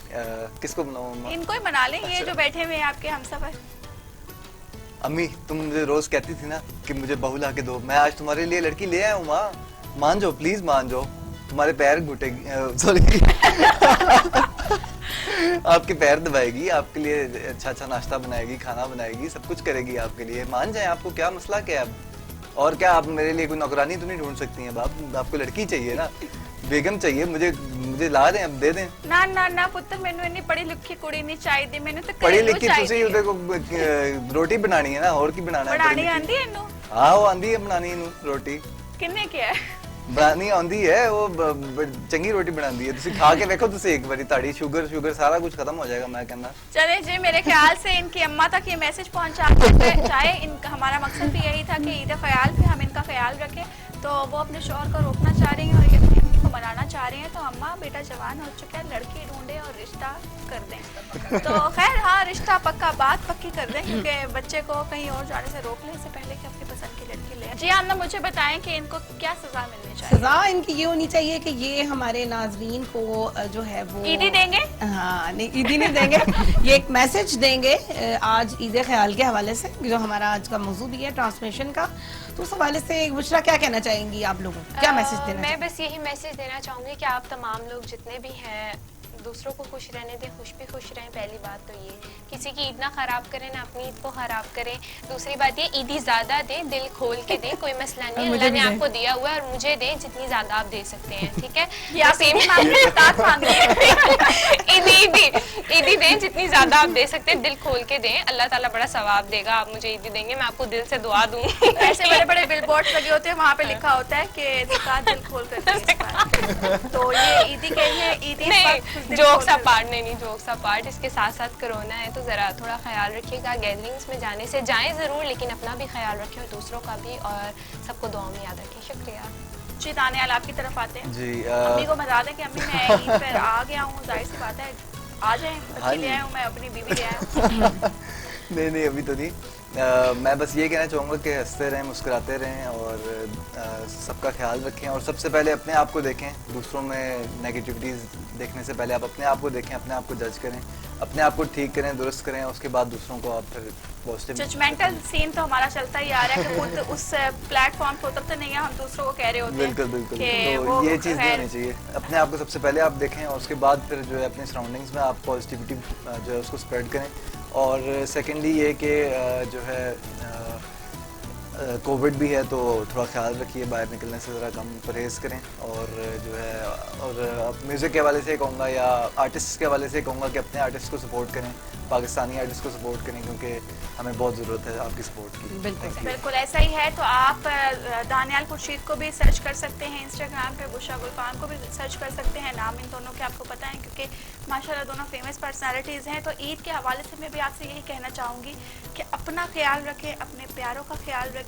किसको बनाऊं अम्मा? इनको ही बना लें, ये जो बैठे हुए हैं आपके हमसफर। अम्मी तुम मुझे रोज कहती थी ना कि मुझे बहू ला के दो, मैं आज तुम्हारे लिए लड़की ले आया हूँ माँ, मान जाओ प्लीज मान जाओ, तुम्हारे पैर घुटेगी, सॉरी आपके पैर दबाएगी, आपके लिए अच्छा अच्छा नाश्ता बनाएगी, खाना बनाएगी, सब कुछ करेगी आपके लिए, मान जाए, आपको क्या मसला क्या है अब? और क्या आप मेरे लिए कोई नौकरानी तो नहीं ढूंढ सकती हैं बाप, आपको लड़की चाहिए ना, बेगम चाहिए, मुझे ला दें, अब दे दें। ना ना ना पुत्र, मैंने इन्नी पढ़ी लिखी कुड़ी नहीं चाहिए, मैंने तो पढ़ी घरेलू लिखी चाहिए। तुसी ਉਹਦੇ को रोटी बनानी है ना, और की बनाना है? बनानी आंदी है इन्नू? ਆਹੋ ਆਂਦੀ ਹੈ ਬਣਾਣੀ ਨੂੰ ਰੋਟੀ, किन्ने किया है? ਬਣਾਣੀ ਆਉਂਦੀ ਹੈ, ਉਹ ਚੰਗੀ ਰੋਟੀ ਬਣਾਉਂਦੀ ਹੈ, ਤੁਸੀਂ ਖਾ ਕੇ ਵੇਖੋ, ਤੁਸੀਂ ਇੱਕ ਵਾਰੀ, ਤੁਹਾਡੀ ਸ਼ੂਗਰ ਸਾਰਾ कुछ खत्म हो जाएगा, मैं कहना। चले जी, मेरे ख्याल से इनकी अम्मा तक ये मैसेज पहुंचा चाहे, इनका हमारा मकसद भी यही था कि ईद ख्याल पे हम इनका ख्याल रखें, तो वो अपने शौहर को रोकना चाह रही हैं और ये अपनी अम्मी को मनाना चाह रही हैं, तो अम्मा बेटा जवान हो चुका है, लड़की ढूंढे और रिश्ता कर दें। तो खैर हाँ, रिश्ता पक्का, बात पक्की कर दें, क्योंकि बच्चे को कहीं और जाने से रोक लें इससे पहले कि अपनी पसंद की लड़की ले। जी आमना, मुझे बताएं कि इनको क्या सजा मिलनी चाहिए? सजा इनकी ये होनी चाहिए कि ये हमारे नाजरीन को जो है वो ईदी देंगे? हाँ नहीं, ईदी नहीं देंगे। ये एक मैसेज देंगे आज ईद ख्याल के हवाले से, जो हमारा आज का मौजू भी है ट्रांसमिशन का। तो उस हवाले से बुशरा क्या कहना चाहेंगी आप लोगों को, क्या मैसेज देना मैं बस यही मैसेज देना चाहूँगी कि आप तमाम लोग जितने भी हैं दूसरों को खुश रहने दें, खुश भी खुश रहें। पहली बात तो ये, किसी की ईद ना खराब करें, ना अपनी ईद को खराब करें। दूसरी बात ये, ईदी ज्यादा दें, दिल खोल के दें, कोई मसला नहीं, अल्लाह ने आपको दिया हुआ है और मुझे दें जितनी ज्यादा आप दे सकते हैं, ठीक है? ईदी दें जितनी ज्यादा आप दे सकते हैं, दिल खोल के दें, अल्लाह ताला बड़ा सवाब देगा। आप मुझे ईदी देंगे, मैं आपको दिल से दुआ दूँ। ऐसे बड़े बड़े बिल बोर्ड लगे होते हैं, वहाँ पे लिखा होता है कि ज़कात दिल खोल कर। तो ये ईदी के लिए ईदी जोक्स अपार्ट, नहीं जोक्स अपार्ट, इसके साथ साथ कोरोना है तो जरा थोड़ा ख्याल रखिएगा। गैदरिंग्स में जाने से जाएं जरूर, लेकिन अपना भी ख्याल रखें और दूसरों का भी, और सबको दुआ में याद रखें। शुक्रिया जी। दानियाल, आपकी तरफ आते हैं जी। अम्मी को बता दें कि अम्मी मैं ईद पर आ गया हूँ, जाहिर सी बात है आ जाएं, बच्ची ले आया हूँ मैं, अपनी बीवी ले आया हूँ। नहीं अभी तो नहीं। मैं बस ये कहना चाहूँगा कि हंसते रहें, मुस्कुराते रहें और सबका ख्याल रखें। और सबसे पहले अपने आप को देखें, दूसरों में नेगेटिविटीज़ देखने से पहले आप अपने आप को देखें, अपने आप को जज करें, अपने आप को ठीक करें, दुरुस्त करें, उसके बाद दूसरों को आप फिर पॉजिटिव। जजमेंटल सीन तो हमारा चलता ही आ रहा है कि खुद उस प्लेटफॉर्म पे उतरते नहीं है, हम दूसरों को कह रहे होते हैं। बिल्कुल। तो ये चीज़ नहीं होनी चाहिए। अपने आप को सबसे पहले आप देखें और उसके बाद फिर जो है अपने सराउंडिंग्स में आप पॉजिटिविटी जो है उसको स्प्रेड करें। और सेकेंडली ये कि जो है कोविड भी है तो थोड़ा ख्याल रखिए, बाहर निकलने से ज़रा कम परहेज़ करें। और जो है और म्यूज़िक के हवाले से कहूँगा या आर्टिस्ट के हवाले से कहूँगा कि अपने आर्टिस्ट को सपोर्ट करें, पाकिस्तानी आर्टिस्ट को सपोर्ट करें, क्योंकि हमें बहुत ज़रूरत है आपकी सपोर्ट की। बिल्कुल ऐसा ही है। तो आप दानियाल खुर्शीद को भी सर्च कर सकते हैं इंस्टाग्राम पे, बुशरा गुलफाम को भी सर्च कर सकते हैं, नाम इन दोनों के आपको पता है क्योंकि माशाल्लाह दोनों फेमस पर्सनालिटीज़ हैं। तो ईद के हवाले से मैं भी आपसे यही कहना चाहूँगी कि अपना ख्याल रखें, अपने प्यारों का ख्याल रखें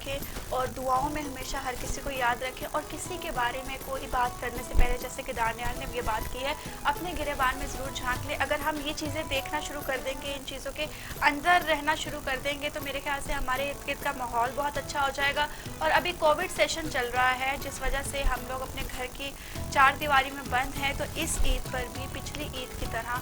और दुआओं में हमेशा हर किसी को याद रखें। और किसी के बारे में कोई बात करने से पहले, जैसे कि दानियाल ने ये बात की है, अपने गिरेबान में ज़रूर झांक लें। अगर हम ये चीज़ें देखना शुरू कर देंगे, इन चीज़ों के अंदर रहना शुरू कर देंगे, तो मेरे ख्याल से हमारे इर्द गिर्द का माहौल बहुत अच्छा हो जाएगा। और अभी कोविड सेशन चल रहा है, जिस वजह से हम लोग अपने घर की चार दीवारी में बंद हैं, तो इस ईद पर भी पिछली ईद की तरह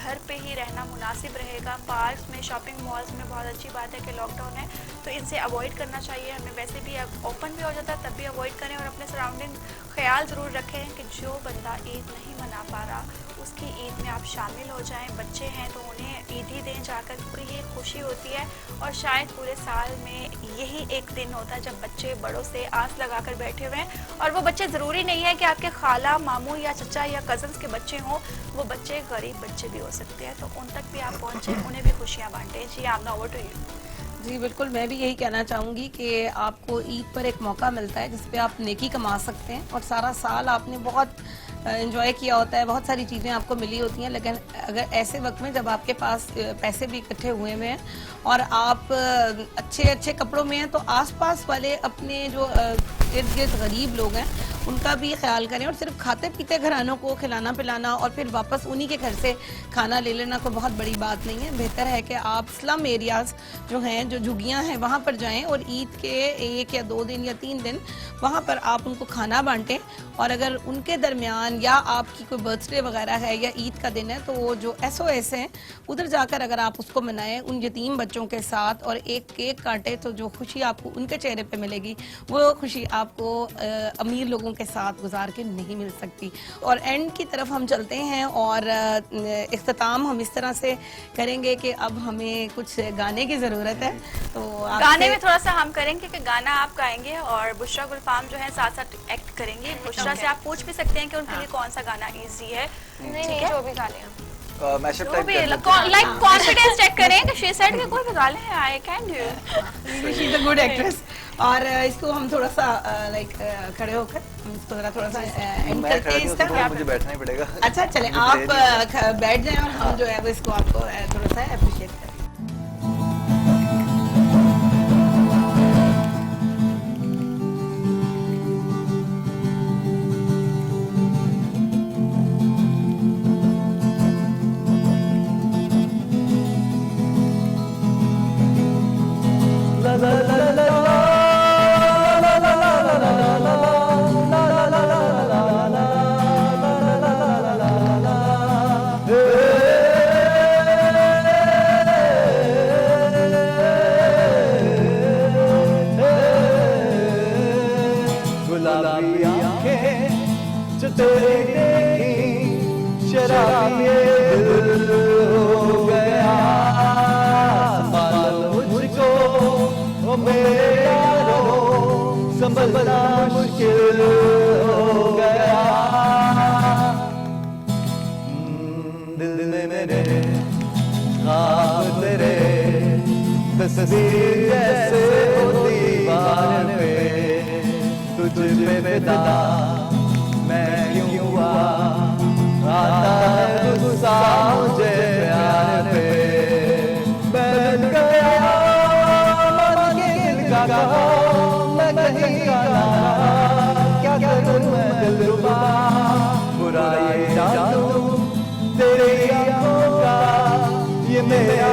घर पे ही रहना मुनासिब रहेगा। पार्क्स में, शॉपिंग मॉल्स में बहुत अच्छी बात है कि लॉकडाउन है, तो इनसे अवॉइड करना चाहिए हमें। वैसे भी अब ओपन भी हो जाता है तब भी अवॉइड करें और अपने सराउंडिंग ख्याल ज़रूर रखें कि जो बंदा ईद नहीं मना पा रहा उसकी ईद में आप शामिल हो जाएं। बच्चे हैं तो उन्हें ईद ही दें जाकर, क्योंकि ये खुशी होती है और शायद पूरे साल में यही एक दिन होता है जब बच्चे बड़ों से आस लगाकर बैठे हुए हैं। और वो बच्चे ज़रूरी नहीं है कि आपके खाला, मामू या चचा या कज़न्स के बच्चे हों, वो बच्चे गरीब बच्चे भी हो सकते हैं, तो उन तक भी आप पहुँचें, उन्हें भी खुशियाँ बांटें। जी आमना, ओवर टू यू। जी बिल्कुल, मैं भी यही कहना चाहूँगी कि आपको ईद पर एक मौका मिलता है जिस पे आप नेकी कमा सकते हैं। और सारा साल आपने बहुत एंजॉय किया होता है, बहुत सारी चीज़ें आपको मिली होती हैं, लेकिन अगर ऐसे वक्त में जब आपके पास पैसे भी इकट्ठे हुए हैं और आप अच्छे अच्छे कपड़ों में हैं, तो आसपास वाले अपने जो इर्द गिर्द गरीब लोग हैं उनका भी ख्याल करें। और सिर्फ खाते पीते घरानों को खिलाना पिलाना और फिर वापस उन्हीं के घर से खाना ले लेना कोई बहुत बड़ी बात नहीं है। बेहतर है कि आप स्लम एरियाज़ जो हैं, जो झुग्गियाँ हैं, वहाँ पर जाएं और ईद के 1 या 2 दिन या 3 दिन वहाँ पर आप उनको खाना बांटें। और अगर उनके दरमियान या आपकी कोई बर्थडे वगैरह है या ईद का दिन है, तो वो जो SOS हैं उधर जाकर अगर आप उसको मनाएं उन यतीम बच्चों के साथ और एक केक काटे, तो जो खुशी आपको उनके चेहरे पे मिलेगी वो खुशी आपको अमीर लोगों के साथ गुजार के नहीं मिल सकती। और एंड की तरफ हम चलते हैं और इख्तिताम हम इस तरह से करेंगे कि अब हमें कुछ गाने की ज़रूरत है। तो गाने में थोड़ा सा हम करेंगे कि गाना आप गाएंगे और बुशरा गुलफाम जो है साथ साथ एक्ट करेंगी। बुशरा से आप पूछ भी सकते हैं कि उनके लिए कौन सा गाना इजी है। नहीं, जो भी गा लें मैशअप जो भी लाइक कॉन्फिडेंस चेक करें कि शी सेड कि कोई भी गा लें, I can do. She is a good actress. और इसको हम थोड़ा सा लाइक खड़े होकर हम इसको जरा थोड़ा सा एंड करते हैं इसका। मुझे बैठना ही पड़ेगा। अच्छा चले, आप बैठ जाएं और हम जो है वो इसको आपको थोड़ा सा अप्रिशिएट करें। la la la la la तेरी देखी शराबी ये दिल हो गया, संभालो मुझको ओ मेरे यारो, संभलना मुश्किल हो गया। दिल में मेरे ख्वाब तेरे तस्वीर जैसे हो दीवार पे, तुझ पे फिदा मैं क्यों हुआ, आता है गुस्सा मुझे प्यार पे। मैं गया मन के दिल का, मैं कहीं का ना, क्या करूं मैं दिलरुबा, बुरा ये जानूं तेरी आंखों का, ये मेरा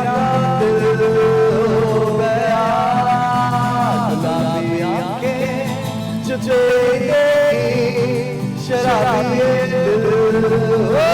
दिल हो गया। गुलाबी आंखें चुपे शराबी ये दिल हो गया।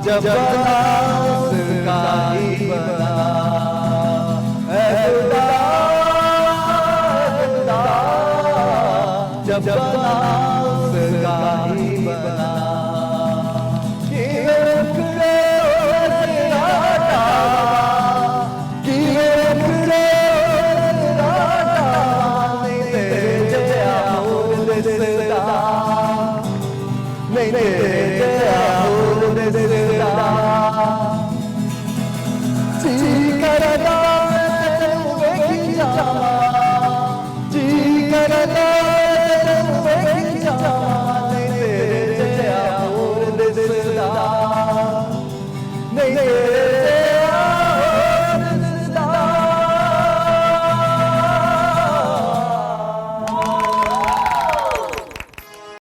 जब उसका ही बना है खुदा, जब